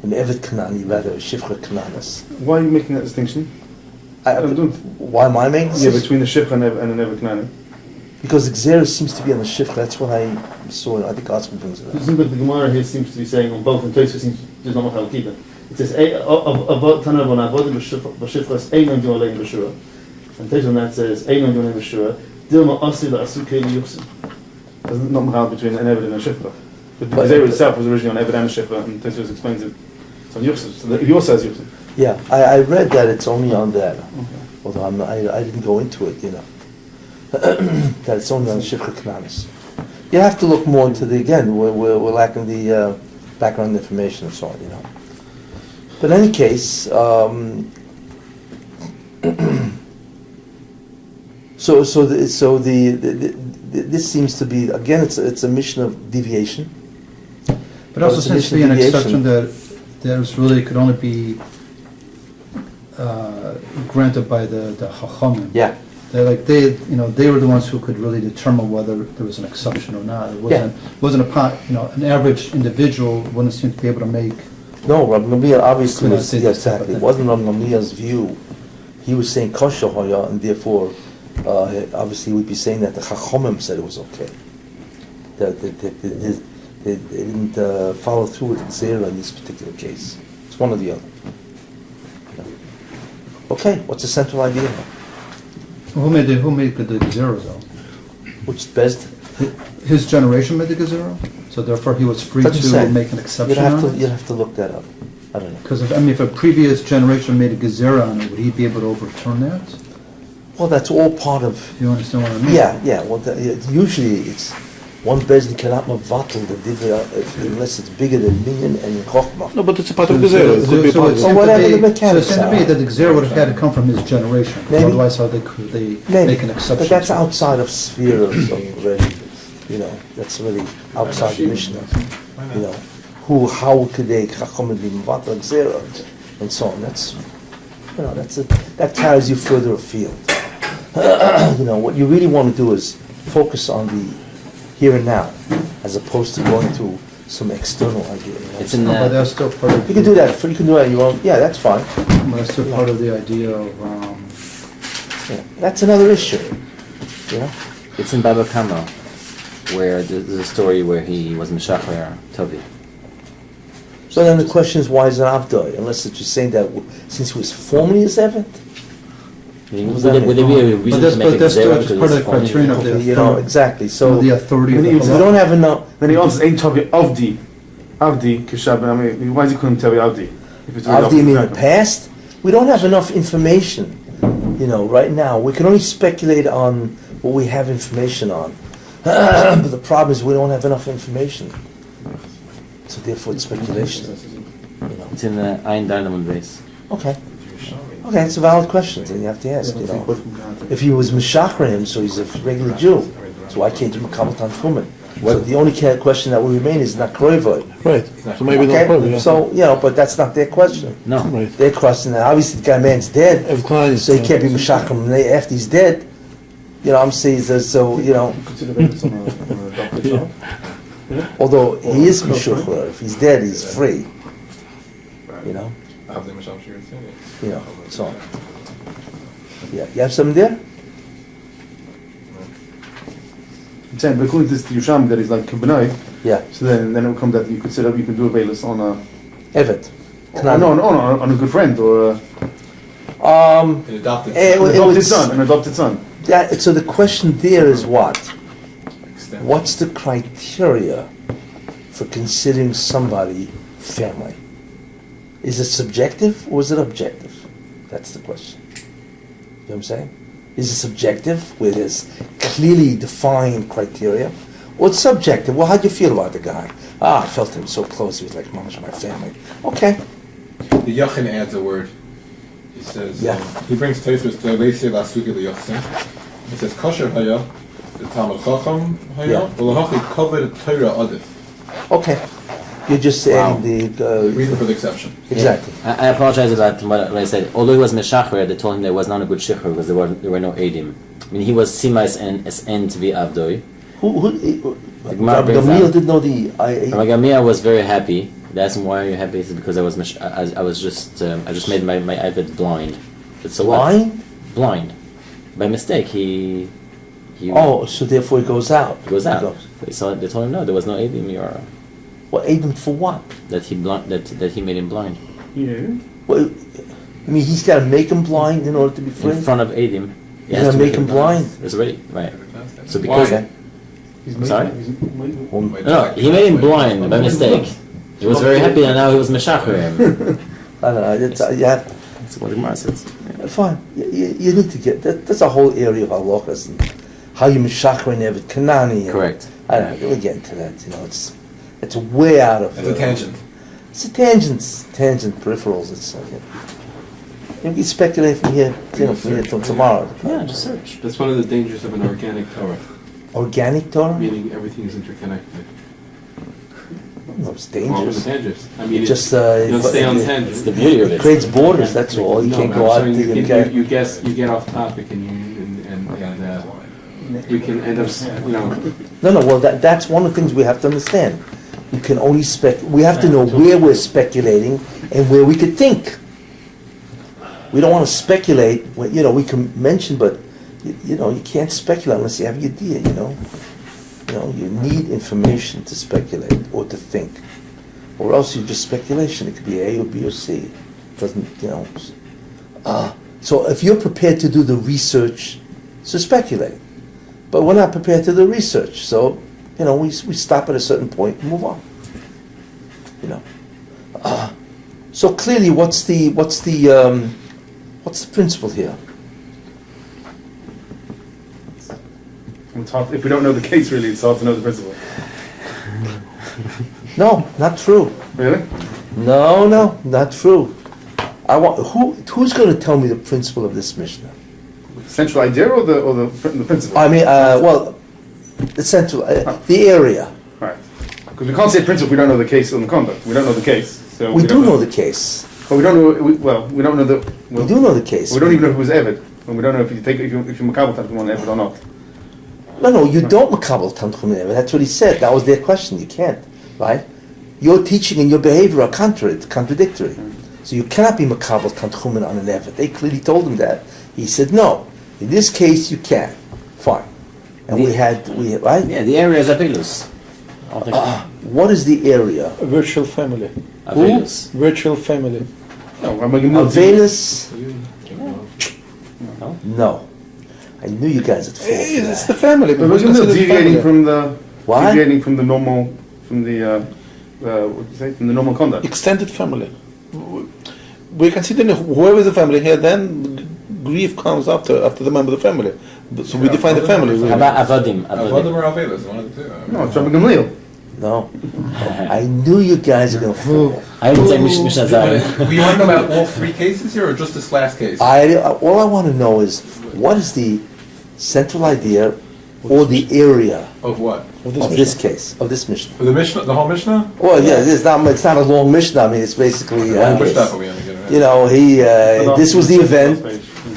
an Eved Kanani, rather a Shifra Kananis. Why are you making that distinction? Why am I making this? Yeah, between the Shifra and an Eved Kanani. Because the Gzeu seems to be on the Shifra. That's what I saw. I think Asman brings it It up. seems like the Gemara here seems to be saying on both, and Tosfos seems there's not much It says, Tanah von Avodim b'Shifras Einon Diolei b'Shura. And Tosfos on that says, Einon Diolei b'Shura, Dilma Asi la'asukei liyuchsin. There's not much between an Eved and a Shifra. But the Gzera itself was originally on Eved and a Shifra, and Tosfos explains it So Yuchsin, so yours says Yuchsin. Yeah, I read that it's only on that. Although I didn't go into it, that it's only on Shifra Knanis. You have to look more into again, we're lacking the background information and so on, But in any case, this seems to be, again, it's a mission of deviation. But also it's a seems to be mission an of deviation. exception that there's really could only be granted by the Chachamim. Yeah. They they were the ones who could really determine whether there was an exception or not. It wasn't an average individual wouldn't seem to be able to make. No, Rabbi Gamliel obviously Couldn't was, say yeah, that, exactly. but It wasn't Rabbi Gamliel's view. He was saying kosher hoya, and therefore, obviously, we'd be saying that the Chachomim said it was okay. They didn't follow through with Zera in this particular case. It's one or the other. Okay, what's the central idea? Who made the Gezerah though? Which is best? His generation made the Gezerah, so therefore he was free Doesn't to say. make an exception You'd have on to look that up. I don't know. Because if a previous generation made a Gezerah on it, would he be able to overturn that? Well, that's all part of. Do you understand what I mean? Yeah. Well, usually it's one bezin cannot mevatel the divya unless it's bigger than minyan and chokhmah. No, but it's a part of Gezerah. It could be a part of Or whatever the mechanics So it seemed to me are. that the Gezerah would have had to come from his generation. Maybe. Otherwise, how could they Maybe, make an exception? but that's to it? outside of sphere of already. That's really outside the Mishnah. How could they chachamim be mevatel gzera and so on? That carries you further afield. What you really want to do is focus on the here and now, as opposed to going to some external idea. It's in But the that's still part of You can do that. You can do that on your own. Yeah, that's fine. But that's still part of the idea of. Yeah. That's another issue. it's in Baba Kama, where there's a story where he was Meshacher Tovi. So then the question is, why is it Avdoi? Unless it's just saying that since he was formerly a servant. Would there be a reason to make a that's still Gezerah just part of the criterion of the Exactly. So the authority of Then the he we law. don't have enough. Then he answers, ain't Tovi Avdi Kishab. I mean, why is he calling him Tovi Avdi? If it's Avdi, you mean in the past? We don't have enough information. Right now we can only speculate on what we have information on. But the problem is we don't have enough information. So therefore it's speculation. It's in the Ein Dynamon base. Okay, it's a valid question that you have to ask. If he was Meshachrim, so he's a regular Jew, so why can't you Makabal Tanfumin? So the only question that will remain is not Kroivoi. Right. So maybe not probably. Okay, so but that's not their question. No. Right. Their question, obviously the man's dead, so he can't be Meshachrim after he's dead. I'm saying that, so Consider that on a adopted child. although he is Meshuchra, if he's dead, he's free. Avdi Misham Shir Tzini. So on. Yeah, you have something there? I'm saying, but according to this Yusham, that is like Kabbanai, Yeah, so then it will come that you could set up, you can do a Velas on a Evet. on a good friend or An adopted It son. would- an adopted son. so the question there is what? Extended. What's the criteria for considering somebody family? Is it subjective or is it objective? That's the question. You know what I'm saying? Is it subjective, where there's clearly defined criteria? Or it's subjective? Well, how'd you feel about the guy? I felt him so close, he was like, Mama's my family. Okay. The Yachin adds a word. He says, Yeah. he brings Tosfos to Leisi Lasugi L'Yachsin. He says, Kosher Haya, the Talmud Chacham Haya, Yeah. V'lahachi Koved Torah Adif. Okay. You're just saying Wow. the... Reason for the exception. Exactly. I apologize about what I said. Although he was Meshacher, they told him there was not a good Shicher because there were no Eidim. I mean, he was Simais and SN to be Avdoi. Gemara brings Gamliel out- didn't know the... Rabbi Gamliel was very happy. They asked him, why are you happy? He said, because I was just made my eyelid blind. But so what? Blind? Blind. By mistake, he So therefore it goes out. goes out. So they told him, no, there was no Eidim. Well, Adam for what? That he made him blind. Yeah. Well, I mean, he's got to make him blind in order to be free? In front of Eidim. He You're has gonna to make him blind. It's already, right. So because... Okay. He's Sorry? Well, No, he made him blind by mistake. He was very happy, and now he was Meshacher. I don't know. That's what the Gemara says. Yeah. Fine. You need to get that. That's a whole area of halachas and how you mishachar and evet kanani. and- Correct. I don't know. We'll get into that. You know, it's way out of. It's a tangent. It's a tangent peripherals. It's you can speculate from here, from here till tomorrow. Yeah, just search. That's one of the dangers of an organic Torah, Organic Torah? meaning everything is interconnected. No, it's Well, dangerous. it's dangerous. I mean, It just you don't stay on It's tangent. the beauty of it it. creates borders. That's all. You No, can't but go I'm out saying there and you get. you get off topic and we can end up, No. Well, that's one of the things we have to understand. We can only We have to know where we're speculating and where we could think. We don't want to speculate. We can mention, but you can't speculate unless you have your idea. You need information to speculate or to think, or else you just speculation. It could be A or B or C. Doesn't So if you're prepared to do the research, so speculate. But we're not prepared to do research, so we stop at a certain point and move on. So clearly, what's the principle here? It's hard, if we don't know the case, really, it's hard to know the principle. No, not true. Really? No, not true. Who's going to tell me the principle of this Mishnah? The central idea or the principle? I mean, the central, the area. Right. Because we can't say principle if we don't know the case on the conduct. We don't know the case. So We do don't know the case. But we don't know. We don't know the. We do know the case. We don't even know if it was Evid. And we don't know if you Makabal Tanchum on Evid or not. No, you don't makabel tanchum. That's what he said. That was their question. You can't, right? Your teaching and your behavior are contradictory. So you cannot be makabel tanchum on an evet. They clearly told him that. He said no. In this case, you can. Fine. And we had right. Yeah, the area is Avilus. What is the area? A virtual family. Avilus. Virtual family. No, I'm going to move. Venus? No. I knew you guys would fall for It's that. the family. But we're who's considered deviating family? What? from the normal, what do you say, from the normal conduct. Extended family. We're considering whoever is the family here, then grief comes after the member of the family. So we define the family. How about Avadim? Avodim or Avelis, one of the two. No, it's Rabbi Gamliel. No. I knew you guys are going to fall. I didn't say Mishnah Zayin. We want to know about all three cases here, or just this last case? All I want to know is what is the central idea or the area Of what? of this case, of this Mishnah? The Mishnah, the whole Mishnah? Well, yeah, it's not a long Mishnah. I mean, it's basically, The whole Mishnah, we only get it. this was the event,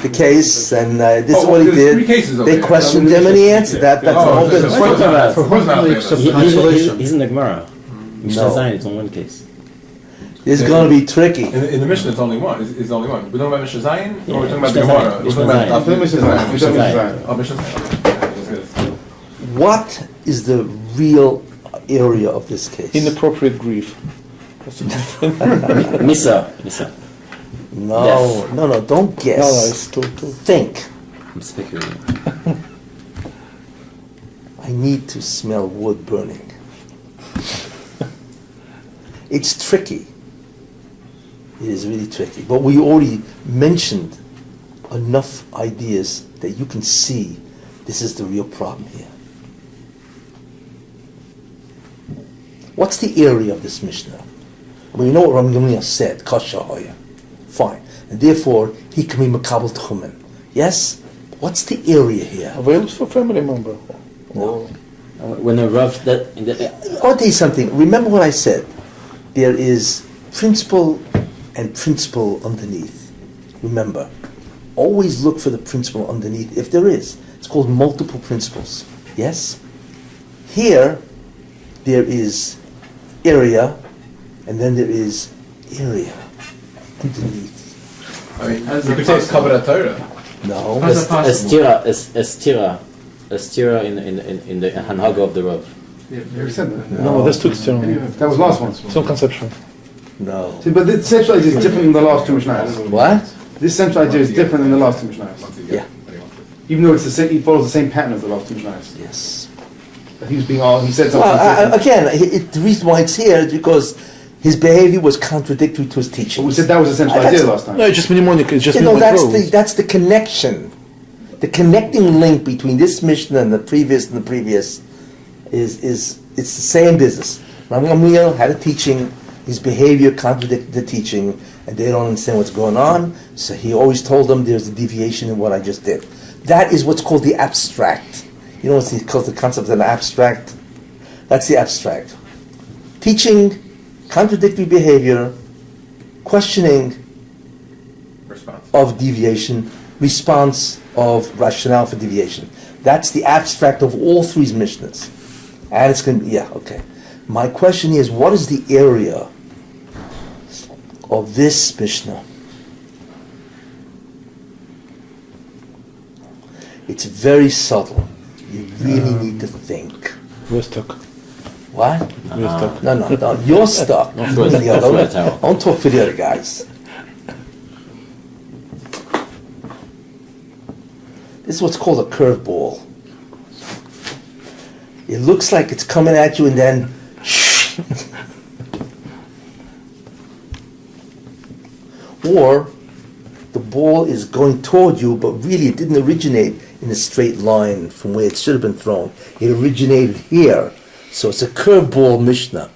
the case, and this is what he there's three did. cases over They here. questioned him and he answered that. That's the whole there's business. one about- For one about conflicts of Avelis. consolation. He's in the Gemara. Mishnah No. Zayin, it's on one case. This is going to be tricky. In the Mishnah, it's only one. It's only one. We're talking about Mishnah Zayin, or we're talking about the Mishnah Gemara? Zayin. We're talking about Mishnah Zayin. Mishnah Zayin. Mishnah Mishnah Zayin. Zayin. Oh, Mishnah Zayin. Okay, that's good. What is the real area of this case? Inappropriate grief. Misa. No, don't guess. No, it's too. Think. I'm speculating. I need to smell wood burning. It's tricky. It is really tricky. But we already mentioned enough ideas that you can see this is the real problem here. What's the area of this Mishnah? Well, you know what Rabbi Gamliel said, Kasha Hoya. Fine. And therefore, he can be Makabal Tchumen. Yes? What's the area here? Available for family member. No. When a rough that I'll tell you something. Remember what I said. There is principle and principle underneath. Remember, always look for the principle underneath, if there is. It's called multiple principles. Yes? Here, there is area, and then there is area underneath. I mean, you could say it's covered at Torah. No. Estira in the Hanhaga of the Rav. You said that. No, that's too external. That was last one. Some conception. No. See, but this central idea is different than the last two Mishnahs. What? This central idea is different than the last two Mishnahs. Yeah. Even though it's the same, he follows the same pattern as the last two Mishnahs. Yes. He was being all, he said something. Well, again, the reason why it's here is because His behavior was contradictory to his But teaching. we said that was the central idea last time. No, it's just mnemonic. It's just You know, mnemonic that's rules. the connection. The connecting link between this Mishnah and the previous is it's the same business. Rabbi Gamliel had a teaching, his behavior contradicted the teaching, and they don't understand what's going on, so he always told them there's a deviation in what I just did. That is what's called the abstract. You know what's called the concept of an abstract? That's the abstract. Teaching, contradictory behavior, questioning Response. of deviation, response of rationale for deviation. That's the abstract of all three Mishnahs. And it's going to be, okay. My question is, what is the area of this Mishnah? It's very subtle. You really need to think. We're stuck. What? We're stuck. No. You're stuck. Of course. Don't talk for the other guys. This is what's called a curveball. It looks like it's coming at you and then or the ball is going toward you, but really it didn't originate in a straight line from where it should have been thrown. It originated here. So it's a curveball Mishnah.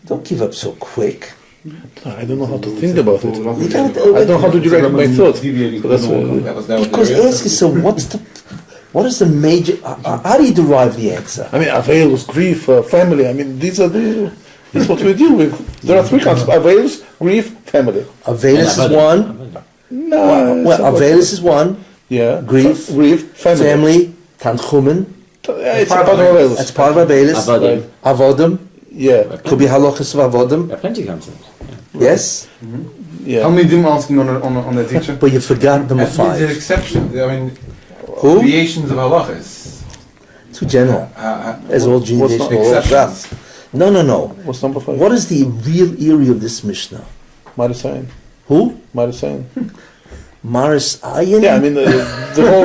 Don't give up so quick. I don't know how to think about it. You gotta, I don't know how to direct my thoughts. Deviating So that's from That was the because area. ask yourself, what is the major? How do you derive the answer? I mean, avails, grief, family. I mean, these are the. This is what we deal with. There are three concepts: avails, grief, family. Availus is one. No. Well, Availus is one. Yeah. Grief, family. Family, Tanchumen. It's part of avails. That's part of Availus. Avodim. Avodim. Yeah. Could be halachas of Avodim. There are plenty of concepts. Yes, Yeah. How many dim asking on the teacher? but you forgot number These are five. exceptions. I mean, Who? creations of halachas. Too general. As all what's Judaism, not- all exceptions. that. No. What's number 5? What is the real area of this Mishnah? Marisayan. Who? Marisayan. Maris Ayin? Yeah, I mean, the whole.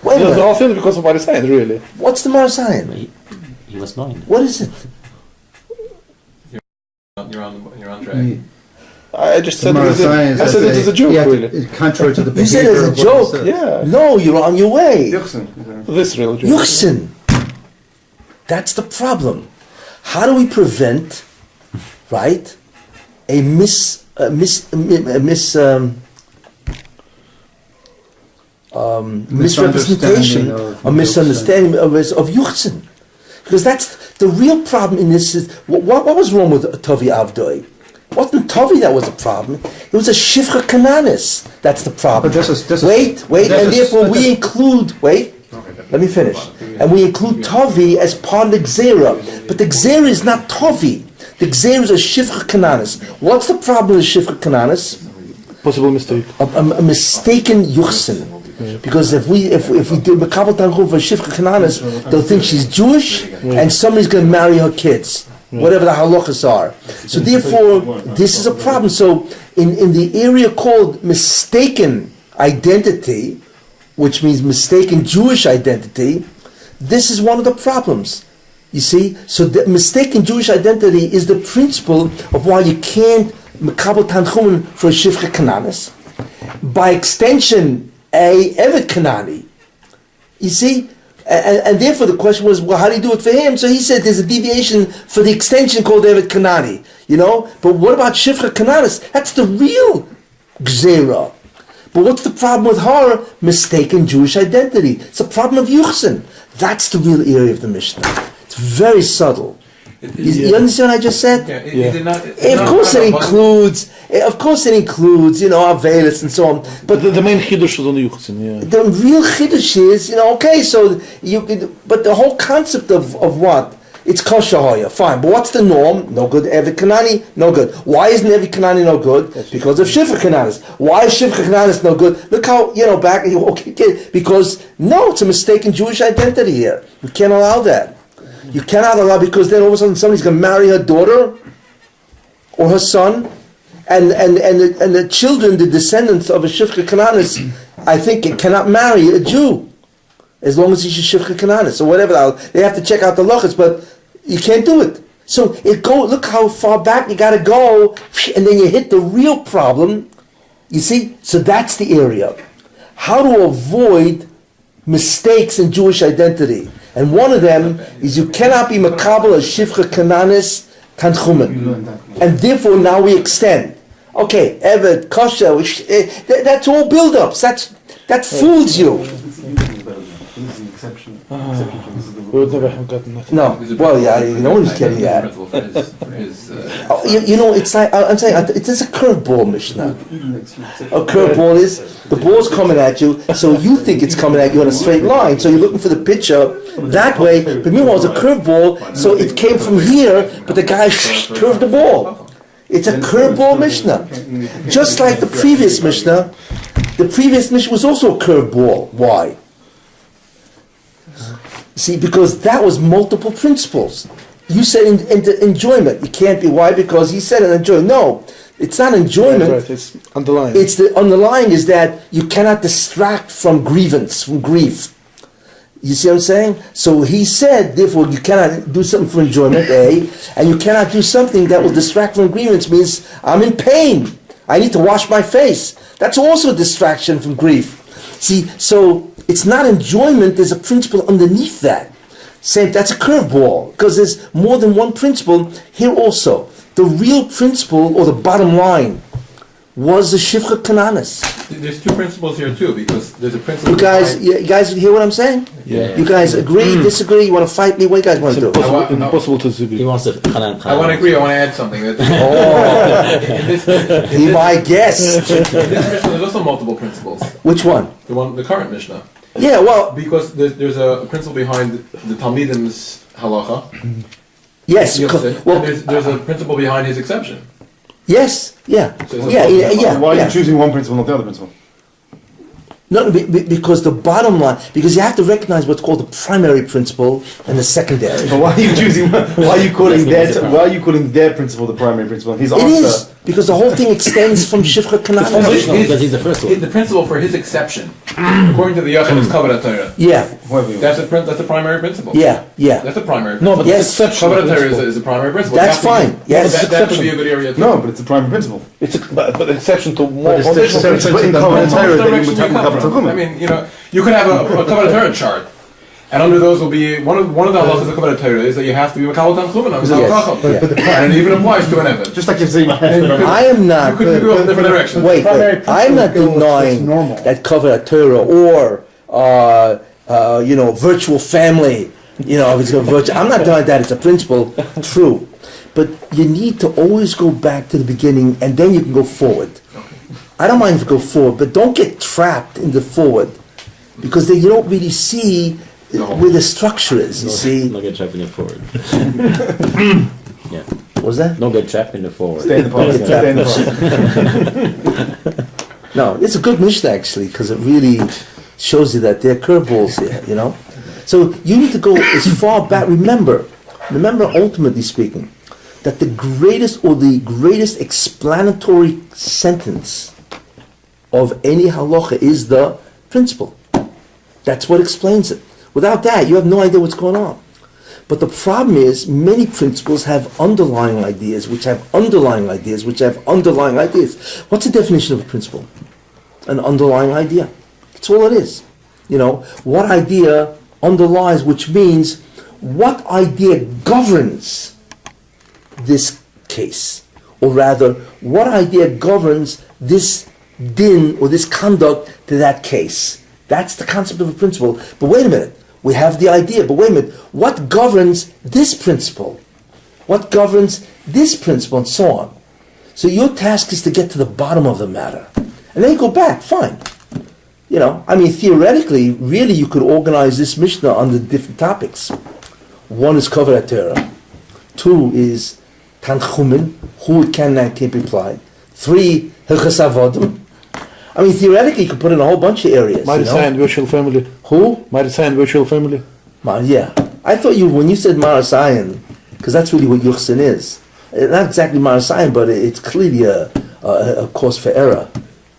Wait a The minute. whole thing because of Marisayan, really. What's the Maris Ayin? He was blind. What is it? You're on track. I just The said it as a joke, really. Contrary to the behavior. You said it as a of what he joke. said. Yeah. No, you're on your way. Yuchsin. This real joke. Yuchsin. That's the problem. How do we prevent, right, a misrepresentation of or misunderstanding of Yuchsin? Because that's the real problem in this. Is what was wrong with Tovi Avdoi? It wasn't Tovi that was the problem. It was a Shifcha Kananis. That's the problem. But this is- wait, this and is- therefore we include. Let me finish. And we include Tovi as part of the Gzera. But the Gzera is not Tovi. The Gzera is a Shifcha Kananis. What's the problem with Shifcha Kananis? Possible mistake. A mistaken Yuchsin. Because if we do Makabal Tanchum for Shifcha Kananis, they'll think she's Jewish and somebody's going to marry her kids. Whatever the halachas are. So therefore, this is a problem. So in the area called mistaken identity, which means mistaken Jewish identity, this is one of the problems. You see? So the mistaken Jewish identity is the principle of why you can't Makabal Tanchumen for a Shifcha Kananis. By extension, a Evet Kanani. You see? And therefore the question was, well, how do you do it for him? So he said there's a deviation for the extension called Evet Kanani. You know? But what about Shifcha Kananis? That's the real Gzera. But what's the problem with her? Mistaken Jewish identity. It's a problem of Yuchsin. That's the real area of the Mishnah. It's very subtle. You understand what I just said? Of course it includes, Avelis and so on. But the main chiddush was on the Yuchsin, yeah. The real chiddush is, okay, so but the whole concept of what? It's kosher hoya, fine. But what's the norm? No good. Evet Kanani, no good. Why isn't Evet Kanani no good? Because of Shifcha Kananis. Why is Shifcha Kananis no good? Look how, because, no, it's a mistaken Jewish identity here. You can't allow that. You cannot allow, because then all of a sudden somebody's going to marry her daughter or her son, and the children, the descendants of a Shifcha Kananis, I think it cannot marry a Jew as long as he's a Shifcha Kananis or whatever. They have to check out the lochas, but you can't do it. So look how far back you got to go, and then you hit the real problem. You see, so that's the area. How to avoid mistakes in Jewish identity, and one of them is you cannot be makabel as Shifcha Kananis Tanchumen, and therefore now we extend. Okay, Evet, Kosher, that's all build-ups. That fools you. We would never have gotten that. No, well, yeah, no one's getting that. It's like I'm saying, it is a curveball, Mishnah. A curveball is the ball's coming at you, so you think it's coming at you in a straight line, so you're looking for the pitcher that way. But meanwhile, it's a curveball, so it came from here, but the guy curved the ball. It's a curveball Mishnah, just like the previous Mishnah. The previous Mishnah was also a curveball. Why? See, because that was multiple principles. You said enjoyment. It can't be. Why? Because he said an enjoyment. No, it's not enjoyment. Right, it's underlying. It's the underlying is that you cannot distract from grievance, from grief. You see what I'm saying? So he said, therefore, you cannot do something for enjoyment, A, and you cannot do something that will distract from grievance, means I'm in pain. I need to wash my face. That's also a distraction from grief. See, so it's not enjoyment, there's a principle underneath that. Same, that's a curveball, because there's more than one principle here also. The real principle, or the bottom line, was the Shifcha Kananis. There's two principles here too, because there's a principle. You guys hear what I'm saying? Yeah. You guys agree, disagree, you want to fight me? What do you guys want to do? Impossible to He be. wants to. I want to agree. I want to add something. Oh, be my guest. In this Mishnah, there's also multiple principles. Which one? The current Mishnah, Yeah, well, because there's a principle behind the Talmidim's halacha. yes. And Well, there's a principle behind his exception. yes, yeah, So it's a yeah, both. yeah. Why are yeah. you choosing one principle, not the other principle? No, because the bottom line, because you have to recognize what's called the primary principle and the secondary. But why are you choosing? Why are you calling that? Why are you calling their principle the primary principle? And his It answer. is, because the whole thing extends from Shifcha Kananis. Because he's the first one. The principle for his exception, according to the Yachid, is Kavod Torah. Yeah, That's the primary principle. yeah, yeah. That's the primary. No, but Yes. it's exception. Kavod Torah is the primary principle. That's That could be- fine, yes. That could be a good area too. No, but it's the primary principle. It's but exception to more it's foundational different. principles. in than common normal. Torah, then you Direction would you have come a from. Kavod I mean, you could have a Kavod Torah chart, and under those will be one of the halachas of Kavod Torah is that you have to be Makabel Tanchumen on Mizal Yes. Chacham. Yeah. And it even applies to an Evid. Just like you're saying. I am not. You could go in different directions. Wait, I'm not denying that Kavod Torah or virtual family. If it's a virtual, I'm not denying that it's a principle. True, but you need to always go back to the beginning, and then you can go forward. I don't mind if you go forward, but don't get trapped in the forward, because then you don't really see where the structure is. You see, Don't get trapped in the forward. Yeah. what was that? Don't get trapped in the forward. Stay in the past. Stay in the past. No, it's a good Mishnah actually, because it really shows you that there are curveballs here, So you need to go as far back. Remember, ultimately speaking, that the greatest explanatory sentence of any halacha is the principle. That's what explains it. Without that, you have no idea what's going on. But the problem is, many principles have underlying ideas, which have underlying ideas, which have underlying ideas. What's the definition of a principle? An underlying idea. That's all it is. What idea underlies, which means what idea governs this case, or rather, what idea governs this din or this conduct to that case. That's the concept of a principle. But wait a minute, we have the idea, but wait a minute, what governs this principle? What governs this principle, and so on? So your task is to get to the bottom of the matter. And then you go back, fine. Theoretically, really you could organize this Mishnah under different topics. One is Kavod Torah. Two is Tanchumen, who it can and can't be applied. Three, Hilchas Avodim. Theoretically, you could put in a whole bunch of areas. Marisa and virtual family. Who? Marisa and virtual family. Yeah. I thought when you said Marasayan, because that's really what Yuchsin is. Not exactly Marasayan, but it's clearly a a cause for error.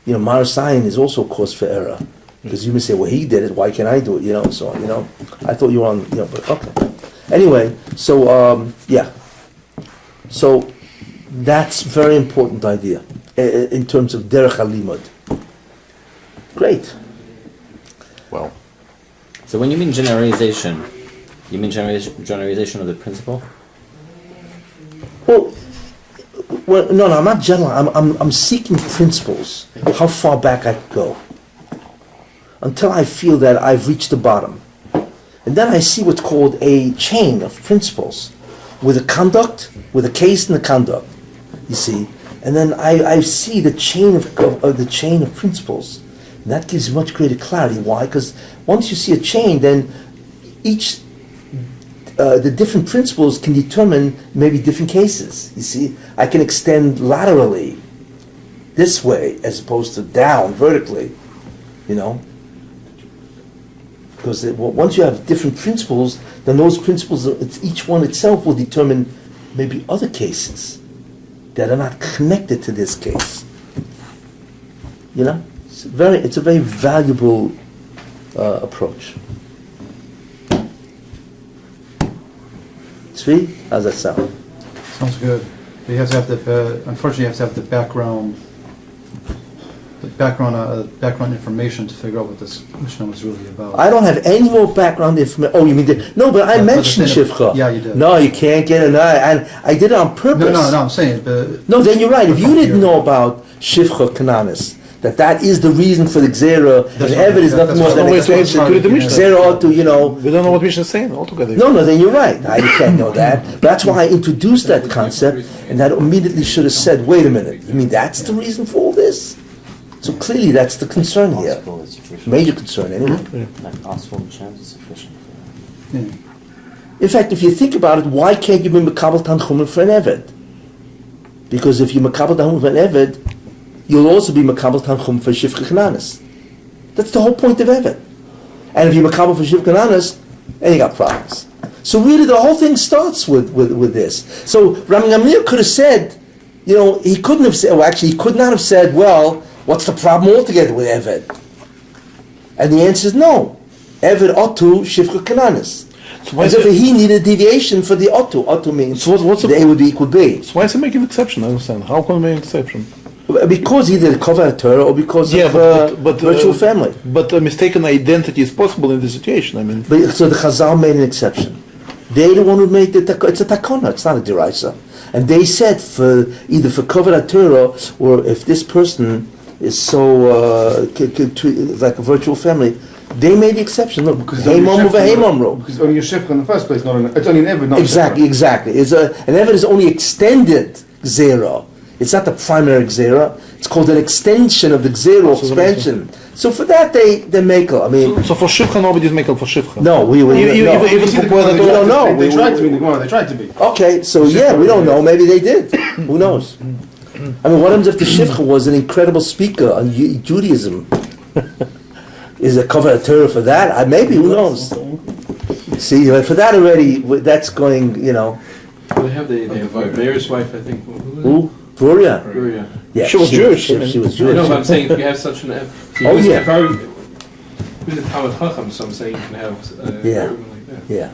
Marasayan is also a cause for error. Because you may say, well, he did it, why can't I do it? So on, I thought you were on, but okay. Anyway, so, yeah. So, that's very important idea in terms of derech halimud. Great. Well, So when you mean generalization, you mean generalization of the principle? Well, no, I'm not general. I'm seeking principles. How far back I could go until I feel that I've reached the bottom, and then I see what's called a chain of principles, with a conduct, with a case and the conduct. You see, and then I see the chain of the chain of principles, and that gives much greater clarity. Why? Because once you see a chain, then each the different principles can determine maybe different cases. You see, I can extend laterally this way as opposed to down vertically, because once you have different principles, then those principles, each one itself will determine maybe other cases that are not connected to this case. It's a very valuable approach. Tzvi, how's that sound? Sounds good. You have to have unfortunately, you have to have the background information to figure out what this Mishnah was really about. I don't have any more background information. Oh, you mean no? But I mentioned Shivcha. Yeah, you did. No, you can't get an eye, and I did it on purpose. No, I'm saying, but No, then you're right. If you didn't know about Shivcha Kananis, that is the reason for the Gzera, and Eved is nothing more than a Gzera ought to, we don't know what Mishnah is saying altogether. No, then you're right. You can't know that. But that's why I introduced that concept, and that immediately should have said, wait a minute, you mean that's the reason for all this? So clearly that's the concern here. Possible is sufficient. Major concern, anyway. Like possible chance is sufficient. yeah. In fact, if you think about it, why can't you be Makabal Tanchumen for an Eved? Because if you Makabal Tanchumen for an Eved, you'll also be Makabal Tanchumen for Shivcha Kananis. That's the whole point of Eved. And if you Makabal for Shivcha Kananis, then you got problems. So really the whole thing starts with this. So Rami Gamliel could have said, he couldn't have said, he could not have said, well, what's the problem altogether with Eved? And the answer is no. Eved Otu Shivcha Kananis. So why As if he needed a deviation for the Otu. Otu means So what's the- the A would be equal B. So why is he making an exception? I understand. How can he make an exception? Because either the cover Torah or because of virtual family. But a mistaken identity is possible in this situation. So the Chazal made an exception. They're the one who made it's a takona, it's not a deraisa. And they said for either for cover Torah or if this person is so like a virtual family, they made the exception. Look, Heimamru v'Heimamru. Because it's only a shifcha in the first place, it's only an Eved, not Exactly. An Eved is only extended Gzera. It's not the primary Gzera. It's called an extension of the Gzera expansion. So for that they make it. I mean, So for Shivcha, nobody's making for Shivcha. no, we Even See, for we don't know. They tried to be in the Gemara, they tried to be. Okay, so yeah, we don't know. Maybe they did. Who knows? I mean, what happens if the Shivcha was an incredible speaker on Judaism? Is a cover a Torah for that? Maybe, who knows? See, for that already, that's going, They have the mayor's wife, I think. Who? Gloria? Gloria. Yeah, She was Jewish. She was I Jewish. know, but I'm saying if you have such an He Oh, was yeah. He was a Talmud Chacham, so I'm saying you can have Yeah. a woman like that. Yeah.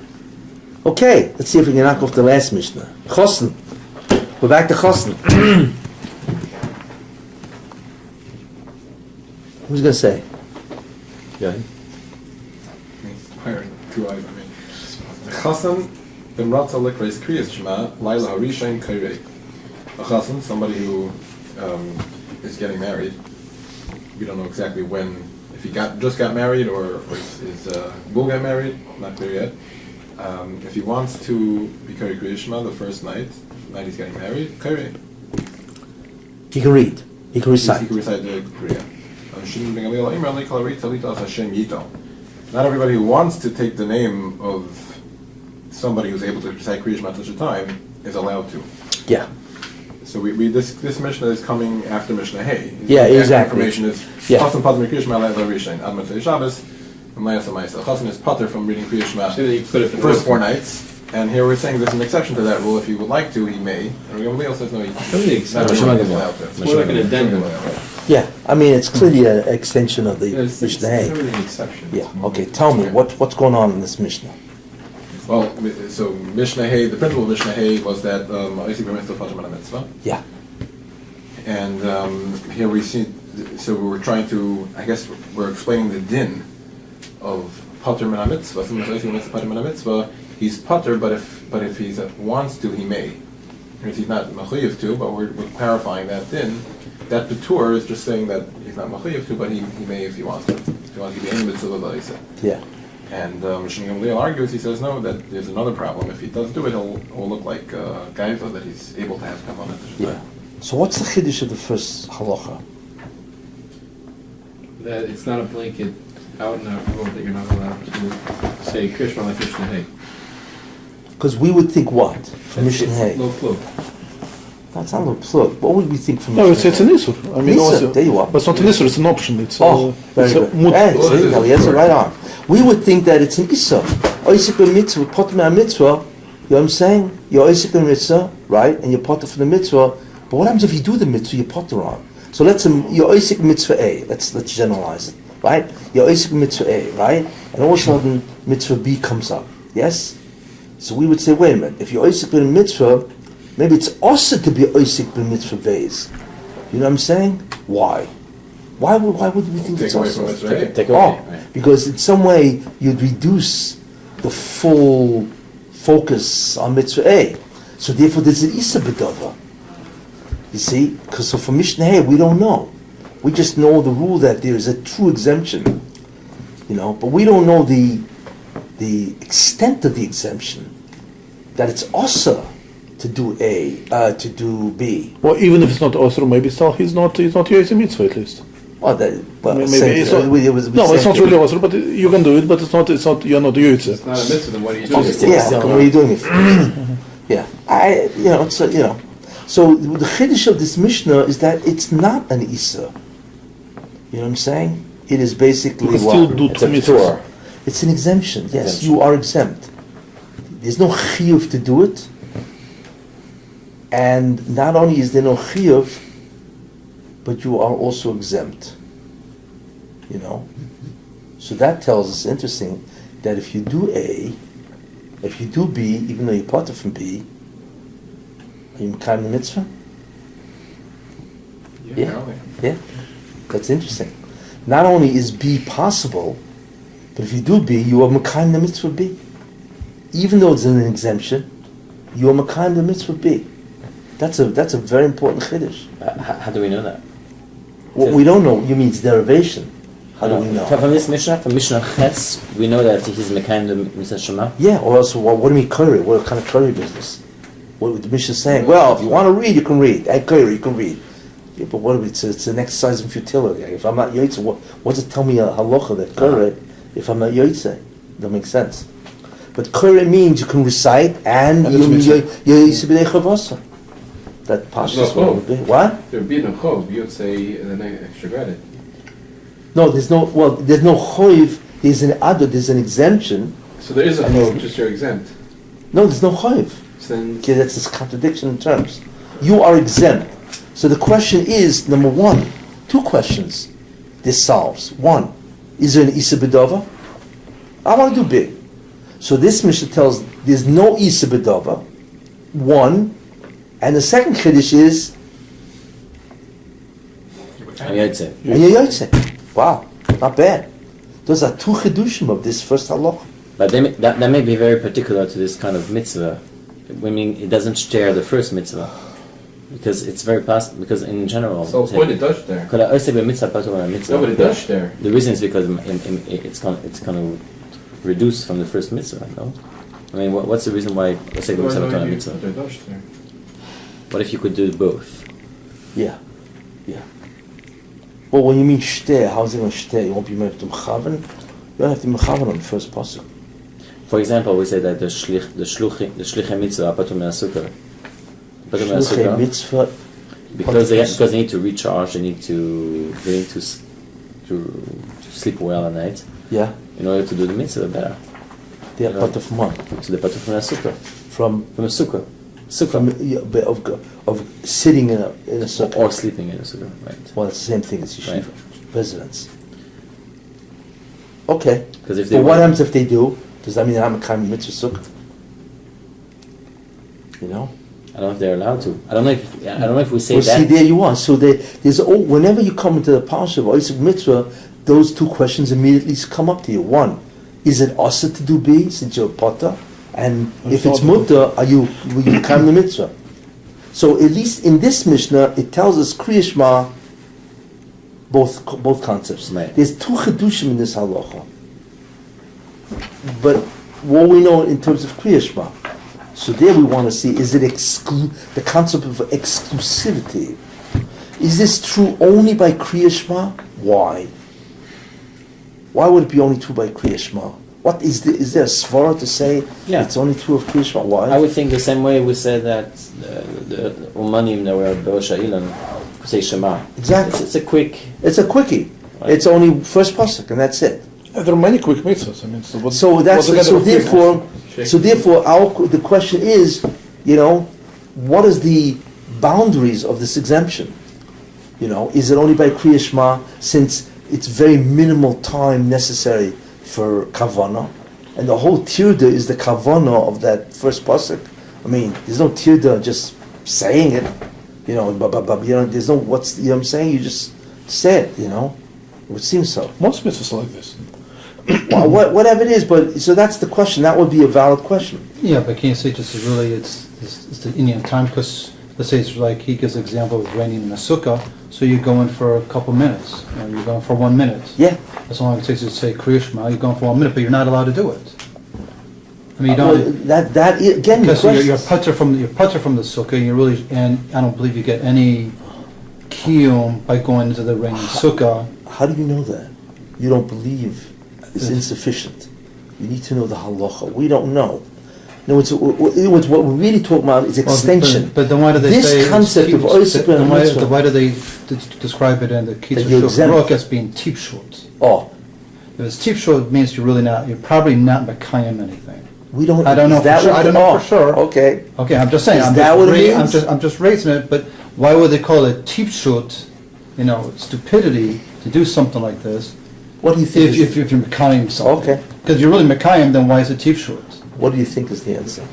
Okay, let's see if we can knock off the last Mishnah. Chosn. We're back to Chosn. Who's going to say? Yeah. Chassan b'mratza likreis kriyas shema laila harishain kairei. A chassan, somebody who is getting married. We don't know exactly when, if he just got married or will get married. Not clear yet. If he wants to be kairei kriyas shema the first night he's getting married, kairei. He can read. He can recite. He can recite the kriya. Not everybody who wants to take the name of somebody who's able to recite Kriya Shema at such a time is allowed to. Yeah. So this Mishnah is coming after Mishnah Hey. Yeah, the exactly. Information is Yeah. Chassan Pater Kriya Shema Le'el Rishain Ad Motzei Shabbos U'Mayas U'Mayas. Chassan is Pater from reading Kriya Shema So then you put it the first 4 nights, And here we're saying there's an exception to that rule. If he would like to, he may. And Gamliel says no, he can't. Only exception. Not everyone is allowed to. It's more like an addendum. Yeah, I mean, it's clearly an extension of the It's Mishnah not Hay. really an exception. Yeah, okay, tell me, what's going on in this Mishnah? Well, so Mishnah Hay, the principle of Mishnah Hay was that Oisik b'mitzvah patur min mitzvah. Yeah, And here we see, so we were trying to, I guess we're explaining the din of patur min mitzvah. So Oisik b'mitzvah patur min mitzvah, he's patur, but if he wants to, he may. Because he's not mechuyev to, but we're clarifying that din. That patur is just saying that he's not mechuyev to, but he may if he wants to. If he wants to be any mitzvah l'laisa. yeah, And Mishnah Gamliel argues, he says no, that there's another problem. If he does do it, he'll look like gaiva, that he's able to have kavanah. yeah. So what's the chiddush of the first halacha? That it's not a blanket out and out rule that you're not allowed to say Krishma like Mishnah Hay. Because we would think what? From Mishnah Hay? Low plug. That's not a plug. What would we think from No, Mishnah it's an isur. I mean, Isur, also, there you are. but it's not an isur. It's an option. It's Oh, very it's a good. mut- Hey, see, now he has it right on. We would think that it's an Issa. Oisik b'mitzvah, potter min mitzvah, you know what I'm saying? You're Oisik b'mitzvah, right? And you're potter for the mitzvah. But what happens if you do the mitzvah, you're potter on? So you're Oisik mitzvah A. Let's generalize it, right? You're Oisik mitzvah A, right? And all of a sudden, mitzvah B comes up. Yes? So we would say, wait a minute, if you're Oisik b'mitzvah, maybe it's also to be Oisik b'mitzvah B's. You know what I'm saying? Why? Why would we think Take it's away also? from mitzvah A. Take away. Oh, Right. because in some way you'd reduce the full focus on mitzvah A. So therefore there's an Isa B'dava. You see? Because so for Mishnah Hay, we don't know. We just know the rule that there is a true exemption. You know, but we don't know the extent of the exemption. That it's also to do A, to do B. Well, even if it's not osur, maybe still he's not yoyse mitzvah at least. Well, Maybe same- it's not, it was no, it's same not really osur, but you can do it. But it's not you're not yoyse. It's not a mitzvah, then what are you doing? Okay. Yeah, what are you doing it for? Yeah, So the chiddush of this Mishnah is that it's not an Isa. You know what I'm saying? It is basically You can still what? do It's two a mitzvahs. Torah. It's an exemption. Yes, Exemption. you are exempt. There's no chiyuv to do it, and not only is there no chiyuv, but you are also exempt. You know, so that tells us interesting that if you do A, if you do B, even though you're part from B, are you mekayim the mitzvah? Yeah. Yeah, that's interesting. Not only is B possible, but if you do B, you are mekayim the mitzvah B. Even though it's an exemption, you are mekayim the mitzvah B. That's a very important chiddush. How do we know that? What we don't know, you mean it's derivation. How do we know? From this Mishnah, from Mishnah Ches, we know that he's Mekayim the Mitzvah Shema. Yeah, or else what do you mean curry? What kind of curry business? What would the Mishnah saying? Well, if you want to read, you can read. And curry, you can read. Yeah, but what if it's an exercise in futility? If I'm not yoytze, what does it tell me a halacha that curry if I'm not yoytze? That makes sense. But curry means you can recite and And it's you that pashas no would be what? There would be no chov. You would say an extra credit. No, there's no choiv. There's an exemption. So there is a And chov, it's- just you're exempt. No, there's no choiv. So then, Okay, that's this contradiction in terms. You are exempt. So the question is, number one, two questions this solves. One, is there an Isa B'dava? I want to do big. So this Mishnah tells there's no Isa B'dava. One, and the second Kiddush is, And Yotze. and you're Yotze. Wow, not bad. Those are two Chidushim of this first halach. But that may be very particular to this kind of mitzvah. I mean, it doesn't share the first mitzvah. Because it's very possible, because in general... so when it does there. Could I also be mitzvah, patur min mitzvah? No, but it does there. The reason is because it's going to reduce from the first mitzvah, no? I mean, what's the reason why let's say mitzvah, patur min mitzvah? It does there. What if you could do both? Yeah. Well, when you mean shteh, how's it going to shteh? You won't be made to mechaven? You don't have to mechaven on the first pasuk. For example, we say that the shlichei mitzvah, patur min asukah. Patur min Shluchei asukah, mitzvah. because they need to recharge, they need to sleep well at night Yeah. in order to do the mitzvah better. They are part of what? So they're part of a sukkah. From From a sukkah. of sitting in a sukkah. Or sleeping in a sukkah, right. Well, it's the same thing as yeshiva, Right. residence. Okay. Because if they But what were- happens if they do? Does that mean I'm a kind of mitzvah sukkah? You know? I don't know if they're allowed to. I don't know if we say Well, that. see, there you are. So whenever you come into the parsha of Isaac mitzvah, those two questions immediately come up to you. One, is it asa to do B since you're a potter? And if it's mutter, will you come the mitzvah? So at least in this Mishnah, it tells us Kriya Shema, both concepts. Right. There's two chedushim in this halacha. But what we know in terms of Kriya Shema, so there we want to see, is it the concept of exclusivity. Is this true only by Kriya Shema? Why? Why would it be only true by Kriya Shema? What is there a svara to say it's only true of Kriya Shema? Why? I would think the same way we said that the Umanim that were Be'osha Ilan say Shema. Exactly. It's a quick. It's a quickie. Right. It's only first pasuk and that's it. There are many quick mitzvahs. I mean, so what, So that's what's the matter with therefore the question is, what is the boundaries of this exemption? Is it only by Kriya Shema since it's very minimal time necessary for kavana, and the whole tirda is the kavana of that first pasuk. I mean, there's no tirda just saying it, there's no what I'm saying. You just say it, It would seem so. Most mitzvahs are like this. Well, whatever it is, but so that's the question. That would be a valid question. Yeah, but can you say just really it's the Indian time? Because let's say it's like he gives an example of raining in a sukkah, so you go in for a couple minutes, or you're going for 1 minute. Yeah. As long as it takes you to say Kriya Shema, you're going for 1 minute, but you're not allowed to do it. I mean, you Well, don't. that again. Because you're putter from the sukkah, and and I don't believe you get any kiyum by going into the raining sukkah. How do you know that? You don't believe it's insufficient. You need to know the halacha. We don't know. No, what we're really talking about is extension. But then why do they This say concept of Oisip and Mitzvah. why do they describe it in the That you're Kitzur exempt. Shulchan as being tipshut? Oh, If it's tipshut, it means you're probably not mekayim anything. we don't. I don't know is that for sure. what- I don't know oh, for sure. Okay. Okay, I'm just saying. Is I'm that just what it means? I'm just raising it. But why would they call it tipshut? Stupidity to do something like this. What do you think? If you're mekayim something. Okay. Because you're really mekayim, then why is it tipshut? What do you think is the answer?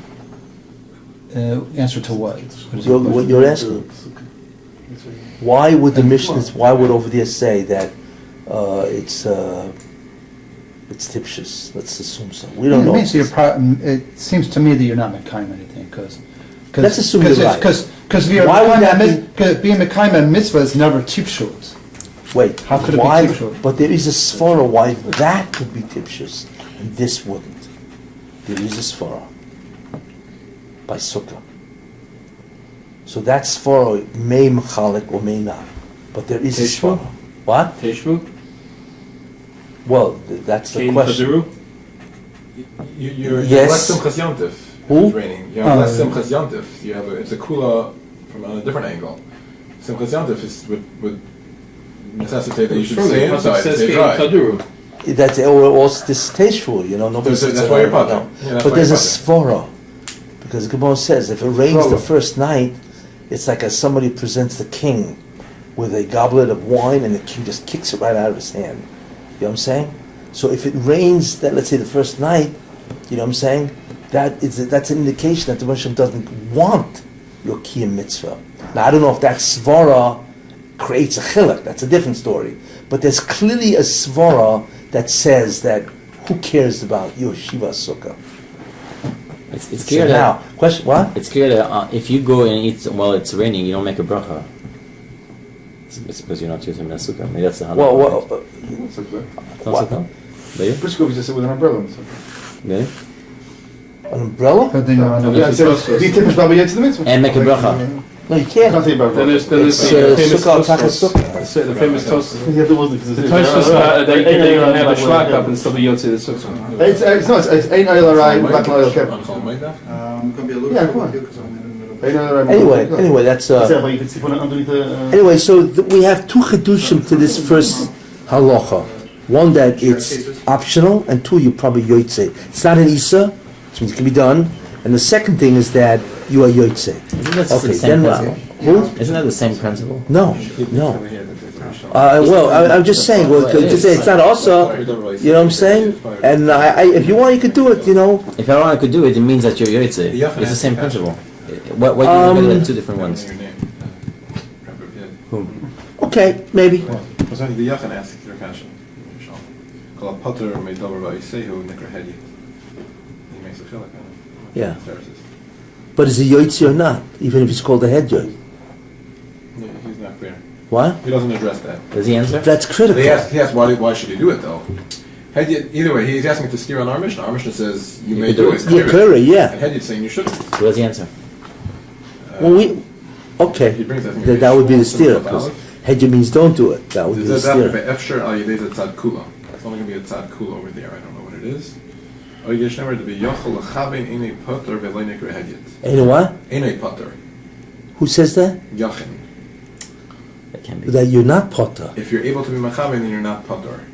Answer to what? What is your What question? you're asking. Why would the Mishnahs? Why would over there say that it's tipshus? Let's assume so. We don't know. It means it seems to me that you're not mekayim anything because. Let's assume you're right. Because Why would that being mekayim and mitzvah is never tipshut. Wait. How could it be why? tipshus? But there is a svara why that could be tipshus and this wouldn't. There is a svara by sukkah. So that svara may mechalik or may not, but there is a Teshuvah? svara. What? Teshvu? Well, that's the Kain question. Chazuru? You're Yes. less Simchas Yontif. Who? It's raining. You have less Simchas Yontif. It's a kula from a different angle. Simchas Yontif would necessitate that you should stay inside, Says stay Kain dry. Chazuru. That's also distasteful, Nobody That's sits why you're around, potter. Yeah, that's but why there's a you're svara, because the Gemara says if it rains the first night, it's like as somebody presents the king with a goblet of wine, and the king just kicks it right out of his hand. You know what I'm saying? So if it rains, that let's say the first night, you know what I'm saying? That's an indication that the Moshe doesn't want your kiyum mitzvah. Now I don't know if that svara creates a chilek. That's a different story. But there's clearly a svara that says that who cares about your shiva sukkah? It's So clear now, that question what? it's clear that if you go and eat while it's raining, you don't make a bracha. It's because you're not using the sukkah. Maybe that's the halakha. Well, It's like that. Don't sukkah? Do you? Briscoe just sit with an umbrella. Really? an umbrella? But then you're on the- Yeah, so die tip is wel bij je te de mitzvah. And make a bracha. No, you Can't can't. say about Then there's It's the famous sukkah tachas Tosfos. sukkah. The famous Tosfos. Yeah, that wasn't The Tosfos that you can have a schlag up and still be yotze the sukkah. It's één oil rij, black oil cap. Gewoon mee daar? Can be a little Yeah, bit come on. because I'm in the middle. Één oil rij. Anyway, that's Zeg, je kunt zien van een underneath. anyway. So we have two chedushim to this first halacha. One, that it's optional, and two, you probably yoytze. It's not an isa, which means it can be done. And the second thing is that you are yoytze. Isn't that the Okay, same then principle? who? Isn't that the same principle? No. I'm just saying. Well, to say it's not also, you know what I'm saying? And if you want, you could do it. You know. If everyone could do it, it means that you're yoytze. It's the same principle. Why do you look at two different ones? Okay, maybe. The Yachan asks your question. Call Potter made over by Sehu Nikrahedi. He makes a chilek on it. Yeah. But is it yoytze or not? Even if it's called a head yoy. He's not clear. What? He doesn't address that. Does he answer? That's critical. He asks why should he do it though? Either way, he's asking to steer on our Mishnah. Our Mishnah says you may do it. Yeah, clearly, yeah. And Hedjid's saying you shouldn't. What does he answer? Well, okay. He brings, I think, That would be the steer. Aleph. Because hedge means don't do it. That would be the It's steer. only going to be a tzad kula over there. I don't know what it is. Oh, you should to be yochel lechavein inei potter v'leinik rehedit. Ain't what? Inei potter. Who says that? Yachin. That can be. That you're not potter. If you're able to be mechavein, then you're not potter.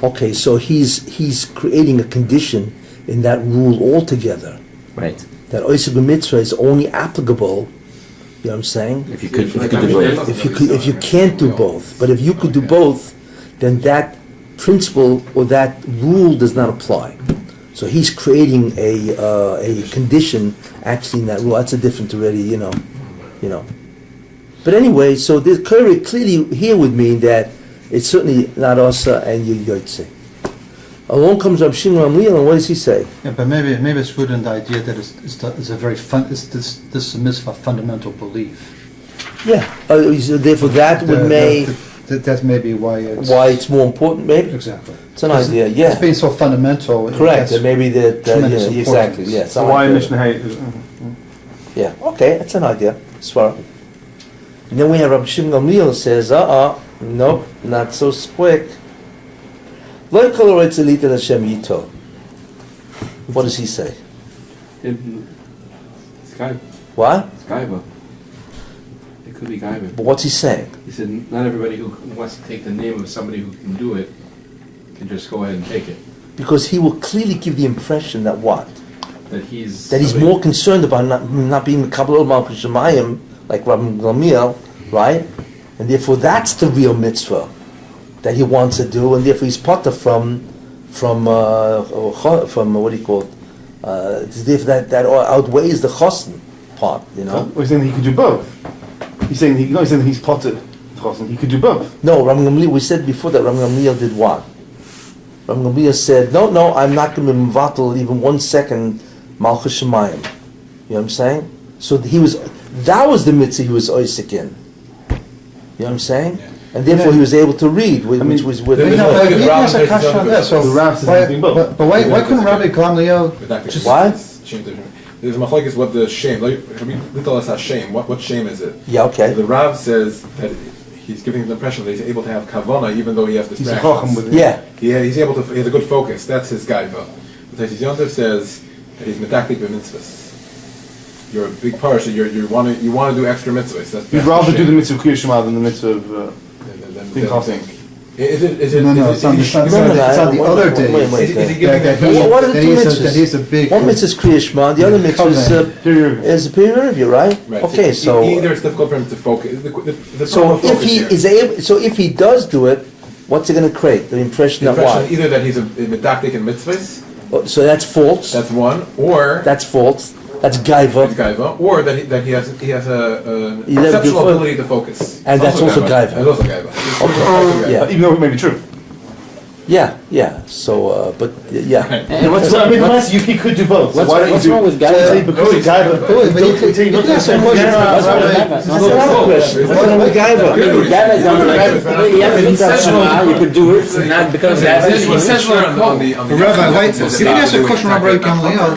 Okay, so he's creating a condition in that rule altogether. Right. That oiseg mitzvah is only applicable. You know what I'm saying? If you could do both. If you can't do both, but if you could do both, then that principle or that rule does not apply. So he's creating a condition actually in that rule. That's a different already, you know. But anyway, so this clearly here would mean that it's certainly not Asa and Yotze. Along comes Rav Shimon Gamliel, and what does he say? Yeah, but maybe it's rooted in the idea that it's a very this is a mitzvah fundamental belief. Yeah. So therefore, that would make That's maybe why it's more important. Maybe exactly. it's an idea. Yeah. It's being so fundamental. Correct. That maybe that tremendous exactly. importance. Yeah. So why Mishnah Hay? Yeah. Okay, that's an idea. Swar. And then we have Rav Shimon Gamliel who says, nope, not so quick. Lo kol ha'rotzeh litel Hashem yito. What does he say? It's Gaiba. What? It's Gaiba. It could be Gaiba. But what's he saying? He said not everybody who wants to take the name of somebody who can do it can just go ahead and take it. Because he will clearly give the impression that what? That he's That he's more concerned about not being Mekabel Ol Malchus Shemayim, like Rav Gamliel, right? And therefore that's the real mitzvah that he wants to do, and therefore he's potter from what do you call it? That outweighs the chosen part, you know. He's saying he could do both. He's saying he's potted. He could do both. No, Rav Gamliel. We said before that Rav Gamliel did what? Rav Gamliel said, "No, I'm not going to be mevatel even 1 second Malchus Shemayim." You know what I'm saying? So that was the mitzvah he was oisik in. You know what I'm saying? Yeah. And therefore he was able to read, which was with. There's no- He has a question on that. So The Rav says he's doing both. but why couldn't Rabbi Gamliel just What? There's machlokes what the shame. Little us shame. What shame is it? Yeah, okay. The Rav says that he's giving the impression that he's able to have kavana even though he has He's a distractions. chacham with it. Yeah, He's able to. He has a good focus. That's his gaiva. The Taisis Yontif says that he's medaklik b'mitzvahs. You're a big parsha. You want to do extra mitzvahs. That's You'd rather do the shame. mitzvah of Kriya Shema than the mitzvah of Than chasing. Is it? No, it's on the other day. Is he giving that the What are the two that he's a mitzvahs? big One mitzvah is Kriya Shema, the other mitzvah is a peer review, right? Right. Okay, so either it's difficult for him to focus. The so problem with if focus he here- is able, so if he does do it, what's it going to create? The impression the that impression what? either that he's a medaklik in mitzvahs, So that's false. that's one, or That's false. That's it's gaiva, gaiva, or that he has a You have exceptional to- ability to focus. And that's also gaiva. That's also gaiva. Yeah. Even though it may be true. yeah. So, but yeah. And what's So, I mean, unless he could do both. So why don't what's you do? wrong with So Gaiva? because it's Gaiva. But you Until you look at that's the what- general- What's wrong with Gaiva? That's another question. What's wrong with gaiva? Gaiva is only like, you have a mitzvah Shema, you could do it, not because He says on the Rabbi, why, let me ask you a question, Rabbi Gamliel.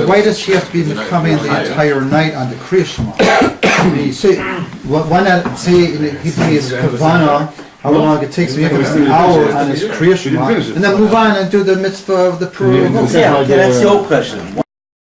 Why does he have to be coming the entire night on the Kriya Shema? I mean, say, why not say he plays Kavana, how long it takes, maybe an hour on his Kriya Shema, and then move on and do the mitzvah of the Pura. Yeah, that's the old question.